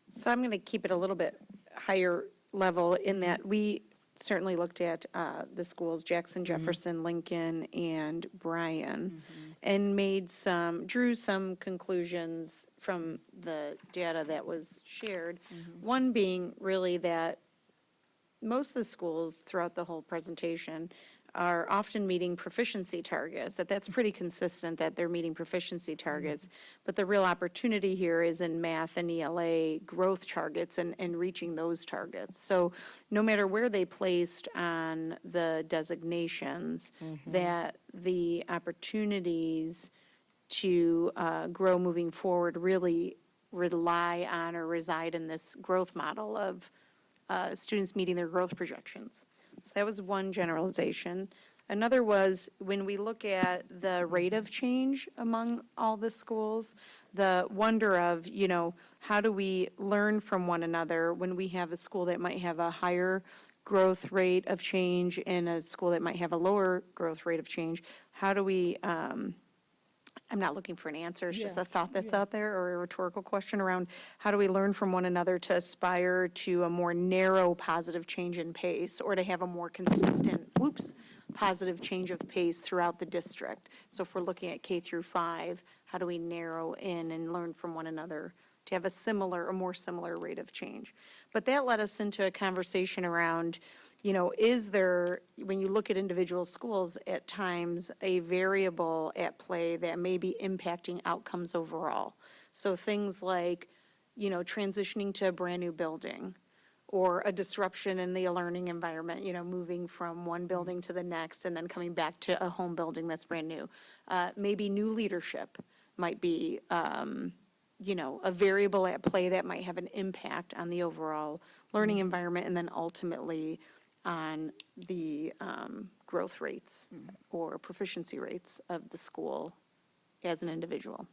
So I'm going to keep it a little bit higher level in that we certainly looked at the schools, Jackson, Jefferson, Lincoln, and Bryan, and drew some conclusions from the data that was shared. One being really that most of the schools throughout the whole presentation are often meeting proficiency targets, that's pretty consistent that they're meeting proficiency targets. But the real opportunity here is in math and ELA growth targets and reaching those targets. So no matter where they placed on the designations, that the opportunities to grow moving forward really rely on or reside in this growth model of students meeting their growth projections. So that was one generalization. Another was when we look at the rate of change among all the schools, the wonder of, how do we learn from one another when we have a school that might have a higher growth rate of change and a school that might have a lower growth rate of change? How do we, I'm not looking for an answer, it's just a thought that's out there, or a rhetorical question around how do we learn from one another to aspire to a more narrow positive change in pace, or to have a more consistent, positive change of pace throughout the district. So if we're looking at K through 5, how do we narrow in and learn from one another to have a more similar rate of change? But that led us into a conversation around, is there, when you look at individual schools, at times a variable at play that may be impacting outcomes overall? So things like, transitioning to a brand-new building, or a disruption in the learning environment, moving from one building to the next and then coming back to a home building that's brand new. Maybe new leadership might be, a variable at play that might have an impact on the overall learning environment, and then ultimately on the growth rates or proficiency rates of the school as an individual.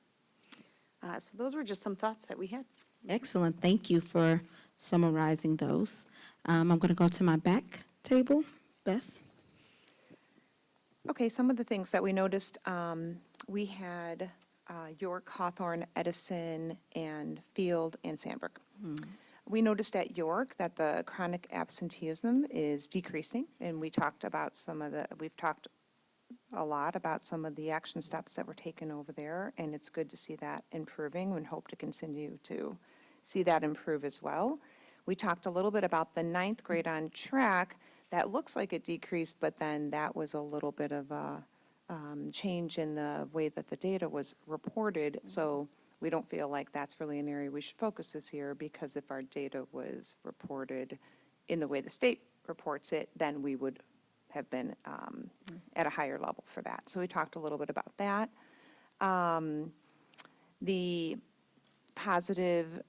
So those were just some thoughts that we had. Excellent, thank you for summarizing those. I'm going to go to my back table. Beth? Okay, some of the things that we noticed, we had York, Hawthorne, Edison, and Field, and Sandburg. We noticed at York that the chronic absenteeism is decreasing, and we've talked a lot about some of the action steps that were taken over there, and it's good to see that improving and hope to continue to see that improve as well. We talked a little bit about the 9th grade on track. That looks like it decreased, but then that was a little bit of a change in the way that the data was reported. So we don't feel like that's really an area we should focus this year, because if our data was reported in the way the state reports it, then we would have been at a higher level for that. So we talked a little bit about that. The positive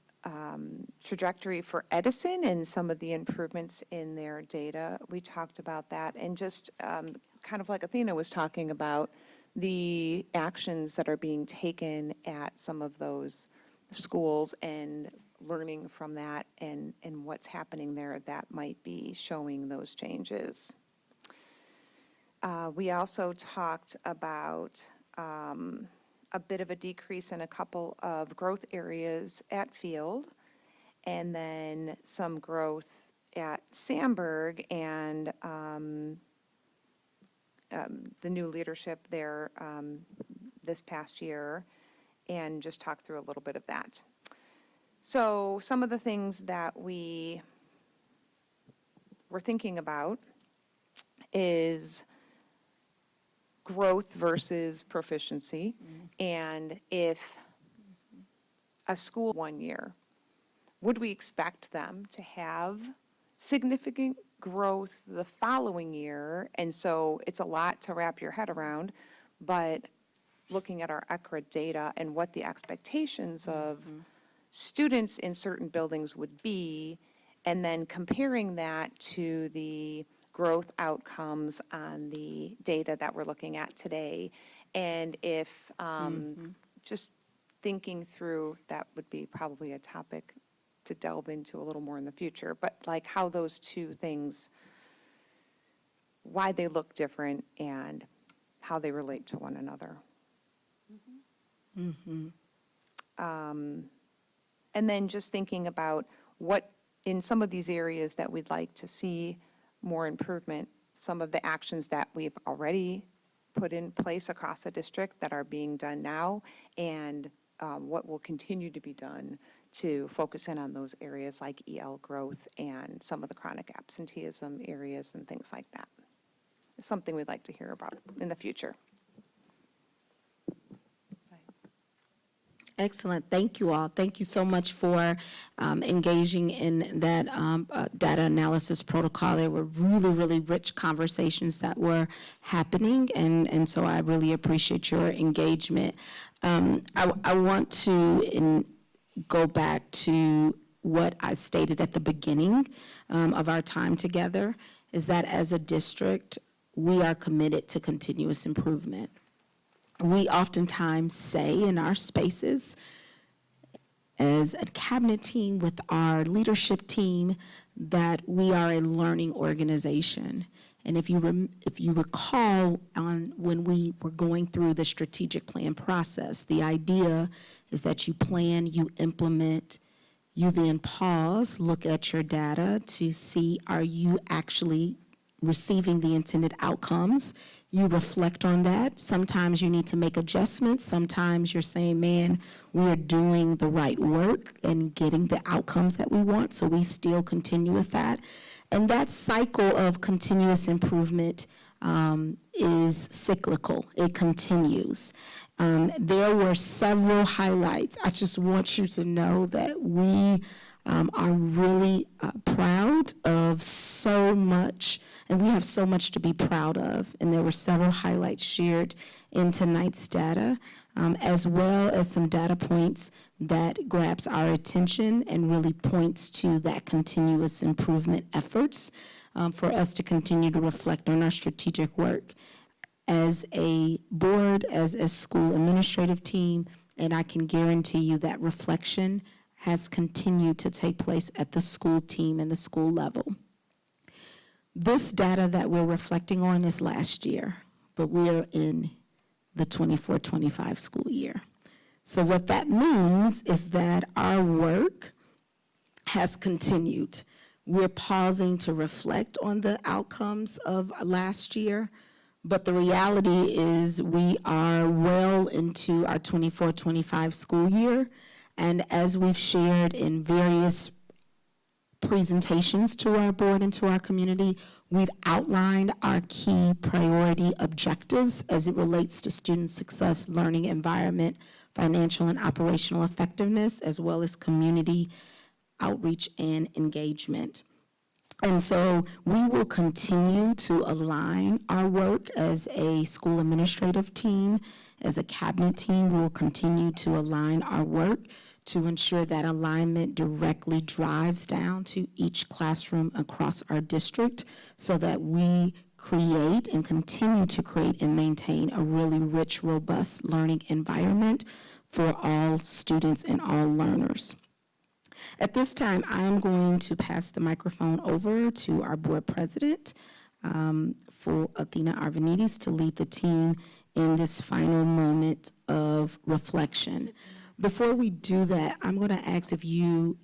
trajectory for Edison and some of the improvements in their data, we talked about that. And just kind of like Athena was talking about, the actions that are being taken at some of those schools and learning from that, and what's happening there that might be showing those changes. We also talked about a bit of a decrease in a couple of growth areas at Field, and then some growth at Sandburg, and the new leadership there this past year, and just talk through a little bit of that. So some of the things that we were thinking about is growth versus proficiency, and if a school 1 year, would we expect them to have significant growth the following year? And so it's a lot to wrap your head around, but looking at our ECRA data and what the expectations of students in certain buildings would be, and then comparing that to the growth outcomes on the data that we're looking at today. And if, just thinking through, that would be probably a topic to delve into a little more in the future, but like how those two things, why they look different and how they relate to one another. And then just thinking about what, in some of these areas that we'd like to see more improvement, some of the actions that we've already put in place across the district that are being done now, and what will continue to be done to focus in on those areas like EL growth and some of the chronic absenteeism areas and things like that. It's something we'd like to hear about in the future. Excellent. Thank you all. Thank you so much for engaging in that data analysis protocol. There were really, really rich conversations that were happening, and so I really appreciate your engagement. I want to go back to what I stated at the beginning of our time together, is that as a district, we are committed to continuous improvement. We oftentimes say in our spaces, as a cabinet team with our leadership team, that we are a learning organization. And if you recall when we were going through the strategic plan process, the idea is that you plan, you implement, you then pause, look at your data to see, are you actually receiving the intended outcomes? You reflect on that. Sometimes you need to make adjustments. Sometimes you're saying, man, we're doing the right work and getting the outcomes that we want, so we still continue with that. And that cycle of continuous improvement is cyclical. It continues. There were several highlights. I just want you to know that we are really proud of so much, and we have so much to be proud of. And there were several highlights shared in tonight's data, as well as some data points that grabs our attention and really points to that continuous improvement efforts for us to continue to reflect on our strategic work as a board, as a school administrative team, and I can guarantee you that reflection has continued to take place at the school team and the school level. This data that we're reflecting on is last year, but we're in the 24-25 school year. So what that means is that our work has continued. We're pausing to reflect on the outcomes of last year, but the reality is we are well into our 24-25 school year, and as we've shared in various presentations to our board and to our community, we've outlined our key priority objectives as it relates to student success, learning environment, financial and operational effectiveness, as well as community outreach and engagement. And so we will continue to align our work as a school administrative team, as a cabinet team. We will continue to align our work to ensure that alignment directly drives down to each classroom across our district so that we create and continue to create and maintain a really rich, robust learning environment for all students and all learners. At this time, I am going to pass the microphone over to our board president for Athena Arvanites to lead the team in this final moment of reflection. Before we do that, I'm going to ask if you,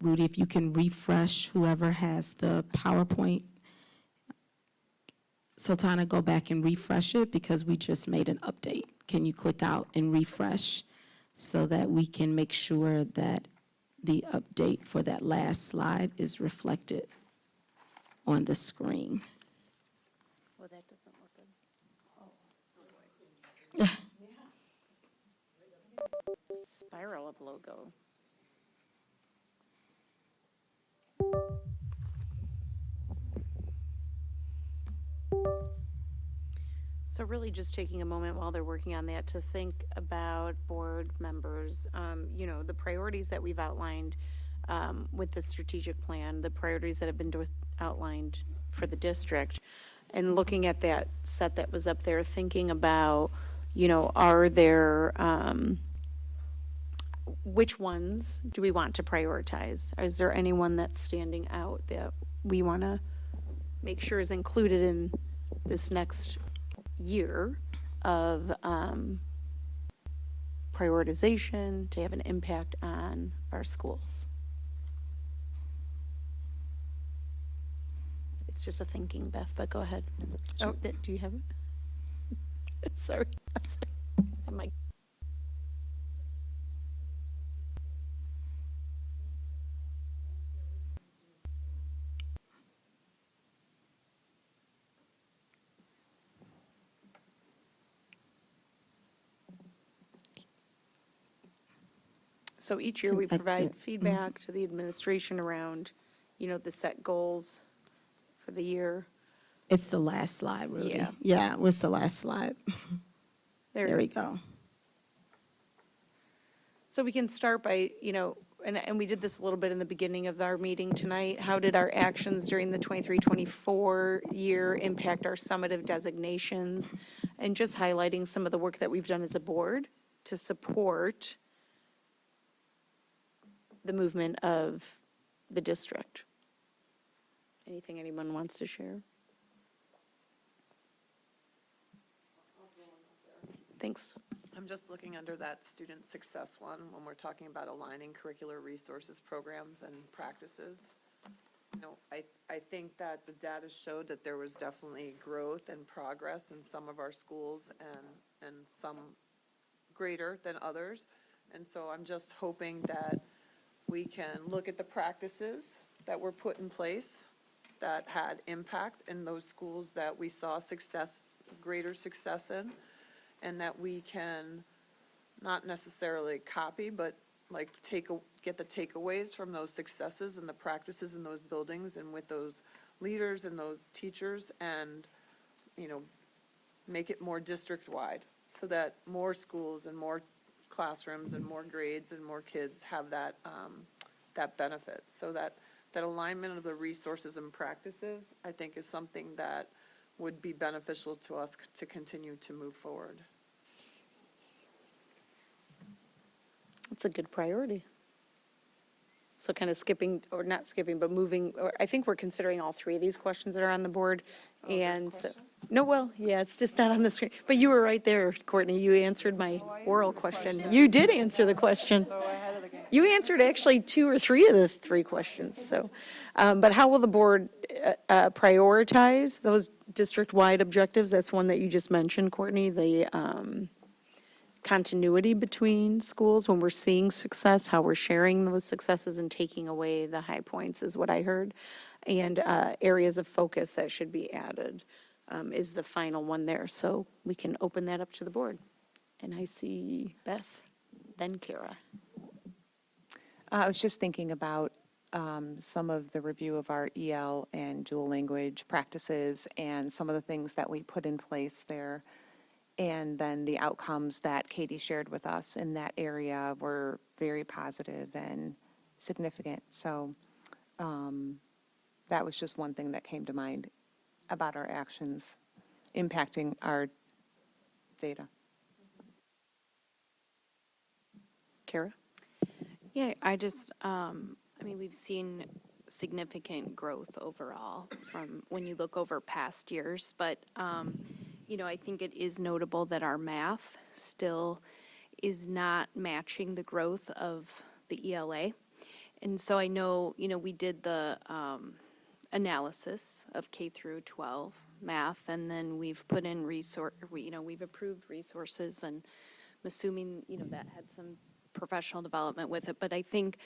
Rudy, if you can refresh whoever has the PowerPoint. Sultana, go back and refresh it because we just made an update. Can you click out and refresh so that we can make sure that the update for that last slide is reflected on the screen? Well, that doesn't look good. Spiral of logo. So really just taking a moment while they're working on that to think about board members, the priorities that we've outlined with the strategic plan, the priorities that have been outlined for the district. And looking at that set that was up there, thinking about, are there, which ones do we want to prioritize? Is there anyone that's standing out that we want to make sure is included in this next year of prioritization to have an impact on our schools? It's just a thinking, Beth, but go ahead. Oh, do you have it? Sorry. I'm sorry. I might. So each year we That's provide it. feedback to the administration around, the set goals for the year. It's the last slide, Ruby. Yeah. Yeah, it was the last slide. There There it we is. go. So we can start by, and we did this a little bit in the beginning of our meeting tonight. How did our actions during the 23-24 year impact our summative designations? And just highlighting some of the work that we've done as a board to support the movement of the district. Anything anyone wants to share? Thanks. I'm just looking under that student success one, when we're talking about aligning curricular resources, programs, and practices. I think that the data showed that there was definitely growth and progress in some of our schools and some greater than others. And so I'm just hoping that we can look at the practices that were put in place that had impact in those schools that we saw success, greater success in, and that we can not necessarily copy, but like get the takeaways from those successes and the practices in those buildings and with those leaders and those teachers, and make it more district-wide so that more schools and more classrooms and more grades and more kids have that benefit. So that alignment of the resources and practices, I think, is something that would be beneficial to us to continue to move forward. That's a good priority. So kind of skipping, or not skipping, but moving, or I think we're considering all three of these questions that are on the board. And so, no, well, yeah, it's just not on the screen. But you were right there, Courtney. You answered my oral question. You did answer the question. You answered actually 2 or 3 of the 3 questions, so. But how will the board prioritize those district-wide objectives? That's one that you just mentioned, Courtney, the continuity between schools when we're seeing success, how we're sharing those successes and taking away the high points is what I heard. And areas of focus that should be added is the final one there. So we can open that up to the board. And I see Beth, then Kara. I was just thinking about some of the review of our EL and dual language practices and some of the things that we put in place there. And then the outcomes that Katie shared with us in that area were very positive and significant. So that was just one thing that came to mind about our actions impacting our data. Kara? Yeah, we've seen significant growth overall from when you look over past years, but, I think it is notable that our math still is not matching the growth of the ELA. And so I know, we did the analysis of K through 12 math, and then we've put in we've approved resources, and I'm assuming, that had some professional development with it, but I think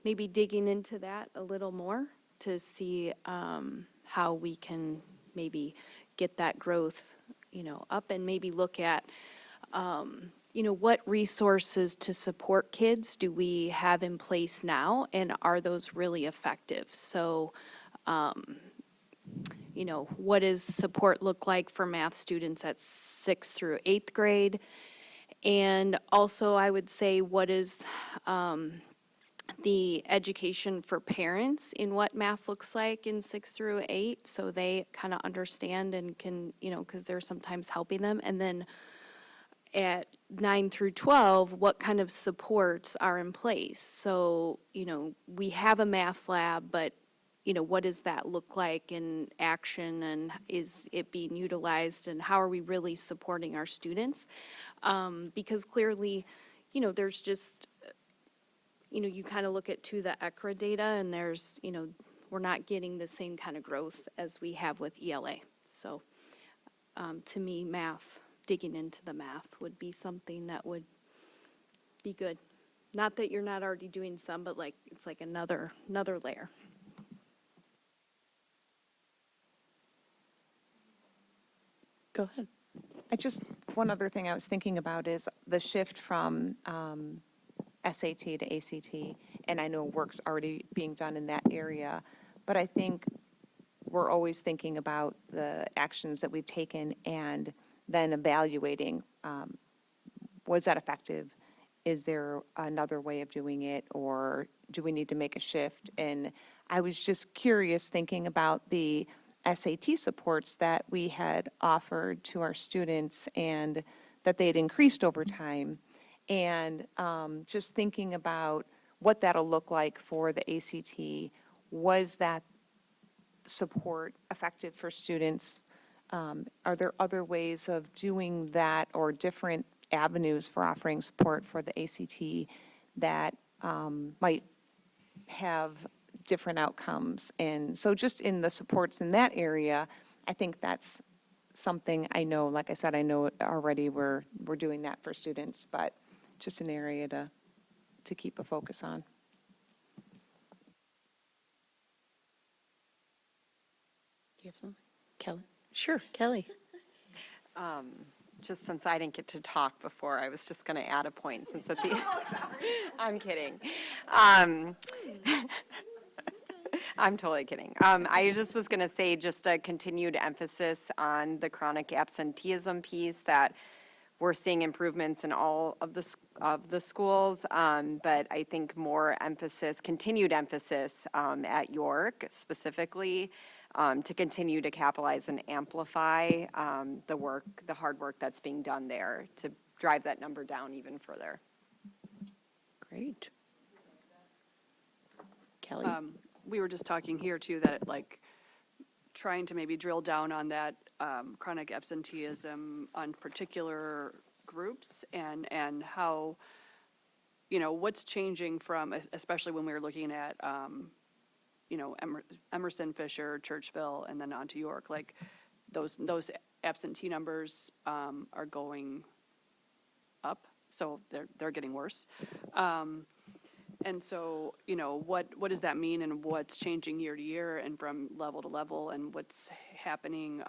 maybe digging into that a little more to see how we can maybe get that growth, up, and maybe look at, what resources to support kids do we have in place now, and are those really effective? So, what does support look like for math students at 6th through 8th grade? And also, I would say, what is the education for parents in what math looks like in 6 through 8, so they kind of understand and can, because they're sometimes helping them. And then at 9 through 12, what kind of supports are in place? So, we have a math lab, but, what does that look like in action, and is it being utilized, and how are we really supporting our students? Because clearly, there's just, you kind of look at the ECRA data, and there's, we're not getting the same kind of growth as we have with ELA. So, to me, digging into the math would be something that would be good. Not that you're not already doing some, but it's like another layer. Go ahead. One other thing I was thinking about is the shift from SAT to ACT, and I know work's already being done in that area, but I think we're always thinking about the actions that we've taken and then evaluating, was that effective? Is there another way of doing it, or do we need to make a shift? And I was just curious, thinking about the SAT supports that we had offered to our students and that they had increased over time. And just thinking about what that'll look like for the ACT. Was that support effective for students? Are there other ways of doing that, or different avenues for offering support for the ACT that might have different outcomes? And so just in the supports in that area, I think that's something I know, like I said, I know already we're doing that for students, but just an area to keep a focus on. Do you have something? Kelly? Sure, Kelly. Just since I didn't get to talk before, I was just going to add a point since at the, I'm kidding. I'm totally kidding. I just was going to say just a continued emphasis on the chronic absenteeism piece, that we're seeing improvements in all of the schools, but I think more emphasis, continued emphasis at York specifically, to continue to capitalize and amplify the hard work that's being done there to drive that number down even further. Great. Kelly? We were just talking here too, that trying to maybe drill down on that chronic absenteeism on particular groups, and how, what's changing from, especially when we were looking at, Emerson, Fisher, Churchville, and then on to York, those absentee numbers are going up, so they're getting worse. And so, what does that mean, and what's changing year to year and from level to level, and what's happening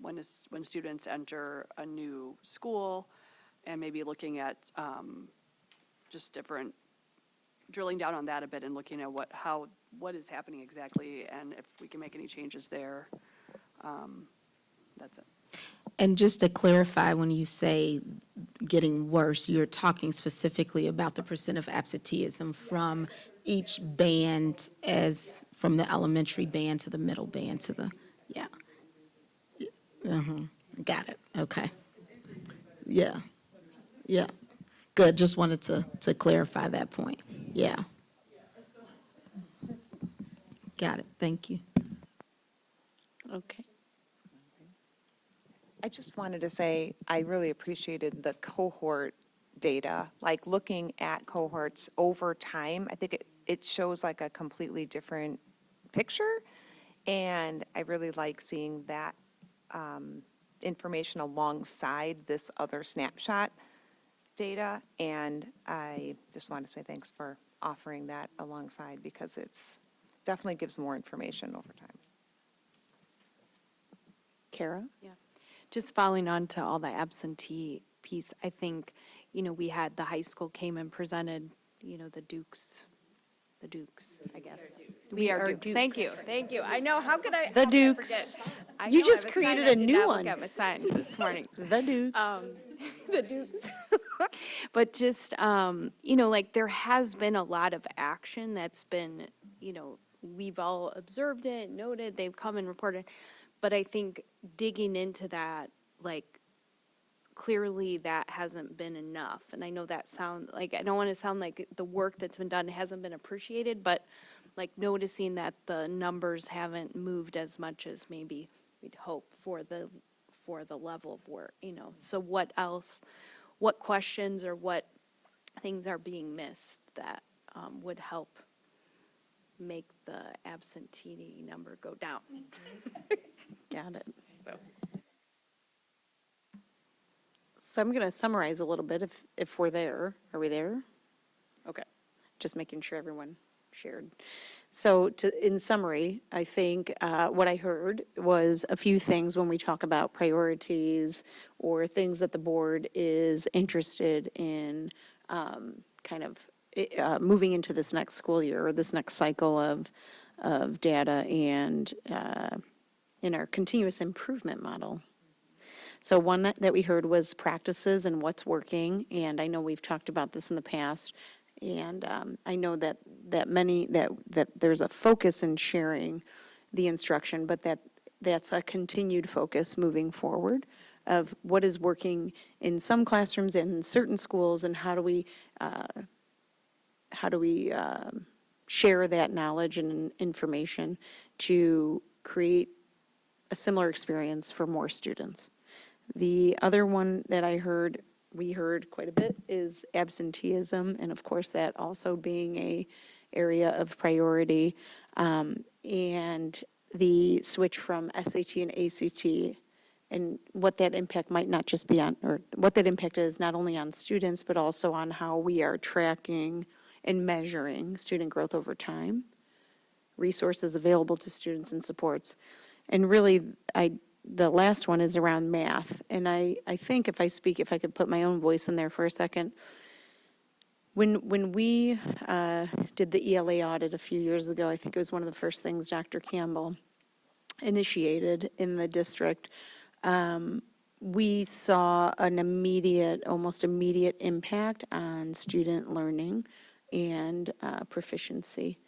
when students enter a new school, and maybe looking at just different, drilling down on that a bit and looking at what is happening exactly, and if we can make any changes there. That's it. And just to clarify, when you say getting worse, you're talking specifically about the percent of absenteeism from each band, as from the elementary band to the middle band to the, yeah. Got it, okay. Yeah, yeah. Good, just wanted to clarify that point, yeah. Got it, thank you. Okay. I just wanted to say, I really appreciated the cohort data, like looking at cohorts over time. I think it shows like a completely different picture, and I really like seeing that information alongside this other snapshot data, and I just want to say thanks for offering that alongside, because it's definitely gives more information over time. Kara? Yeah. Just following on to all the absentee piece, I think, we had the high school came and presented, the Dukes, I guess. We are Dukes. Thank you. I know, how could I? The Dukes. You just created a new one. I look at my sign this morning. The Dukes. The Dukes. But just, like there has been a lot of action that's been, we've all observed it, noted, they've come and reported. But I think digging into that, like, clearly that hasn't been enough. And I know that I don't want to sound like the work that's been done hasn't been appreciated, but like noticing that the numbers haven't moved as much as maybe we'd hope for the level of work, So what else, what questions or what things are being missed that would help make the absentee number go down? Got it. So I'm going to summarize a little bit if we're there. Are we there? Okay. Just making sure everyone shared. So in summary, I think what I heard was a few things when we talk about priorities or things that the board is interested in moving into this next school year or this next cycle of data and in our continuous improvement model. So one that we heard was practices and what's working, and I know we've talked about this in the past, and I know that there's a focus in sharing the instruction, but that's a continued focus moving forward of what is working in some classrooms and in certain schools, and how do we share that knowledge and information to create a similar experience for more students. The other one that we heard quite a bit is absenteeism, and of course that also being a area of priority, and the switch from SAT and ACT, and what that impact might not just be on, or what that impact is not only on students, but also on how we are tracking and measuring student growth over time, resources available to students and supports. And really, the last one is around math. And I think if I could put my own voice in there for a second, when we did the ELA audit a few years ago, I think it was one of the first things Dr. Campbell initiated in the district, we saw an almost immediate impact on student learning and proficiency.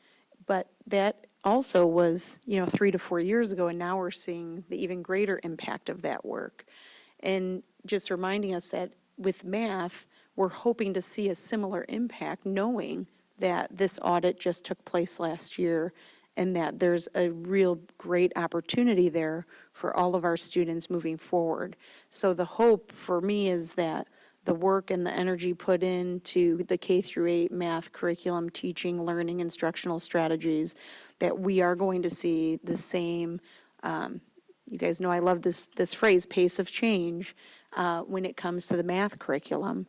But that also was, 3 to 4 years ago, and now we're seeing the even greater impact of that work. And just reminding us that with math, we're hoping to see a similar impact, knowing that this audit just took place last year and that there's a real great opportunity there for all of our students moving forward. So the hope for me is that the work and the energy put into the K-8 math curriculum, teaching, learning, instructional strategies, that we are going to see the same, you guys know I love this phrase, pace of change, when it comes to the math curriculum,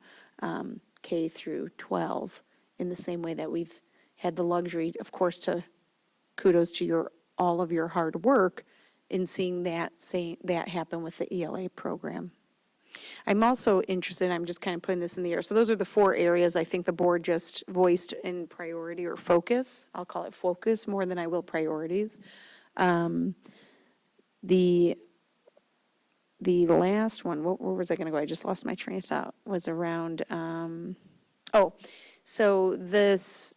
K-12, in the same way that we've had the luxury, of course, to kudos to all of your hard work in seeing that happen with the ELA program. I'm also interested, I'm just kind of putting this in the air. So those are the 4 areas I think the board just voiced in priority or focus. I'll call it focus more than I will priorities. The last one, where was I going to go? I just lost my train of thought, was around, so this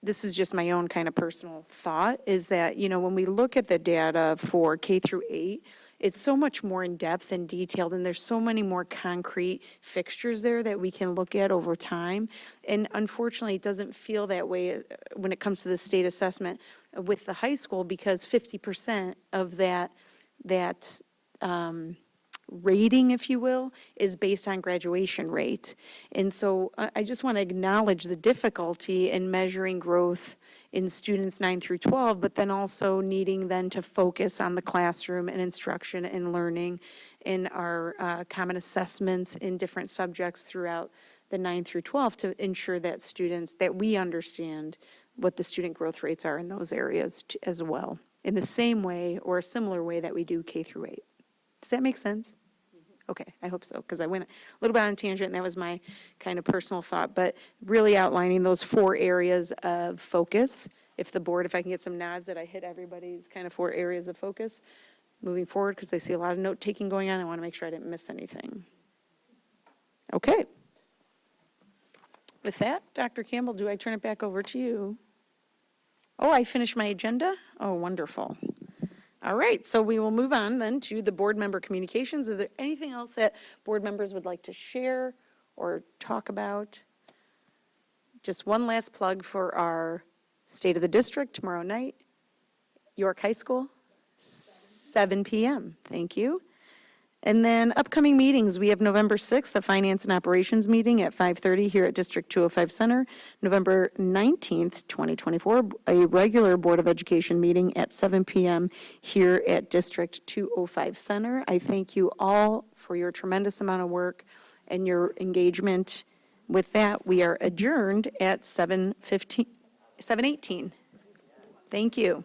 is just my own kind of personal thought, is that, when we look at the data for K-8, it's so much more in depth and detailed, and there's so many more concrete fixtures there that we can look at over time. And unfortunately, it doesn't feel that way when it comes to the state assessment with the high school, because 50% of that rating, if you will, is based on graduation rate. And so I just want to acknowledge the difficulty in measuring growth in students 9 through 12, but then also needing then to focus on the classroom and instruction and learning in our common assessments in different subjects throughout the 9 through 12 to ensure that that we understand what the student growth rates are in those areas as well, in the same way or a similar way that we do K-8. Does that make sense? Okay, I hope so, because I went a little bit on a tangent, and that was my kind of personal thought, but really outlining those 4 areas of focus. If I can get some nods that I hit everybody's kind of 4 areas of focus moving forward, because I see a lot of note-taking going on. I want to make sure I didn't miss anything. Okay. With that, Dr. Campbell, do I turn it back over to you? Oh, I finished my agenda? Oh, wonderful. All right, so we will move on then to the board member communications. Is there anything else that board members would like to share or talk about? Just one last plug for our State of the District tomorrow night, York High School, 7 p.m. Thank you. And then upcoming meetings, we have November 6th, the Finance and Operations meeting at 5:30 here at District 205 Center. November 19th, 2024, a regular Board of Education meeting at 7 p.m. here at District 205 Center. I thank you all for your tremendous amount of work and your engagement. With that, we are adjourned at 7:18. Thank you.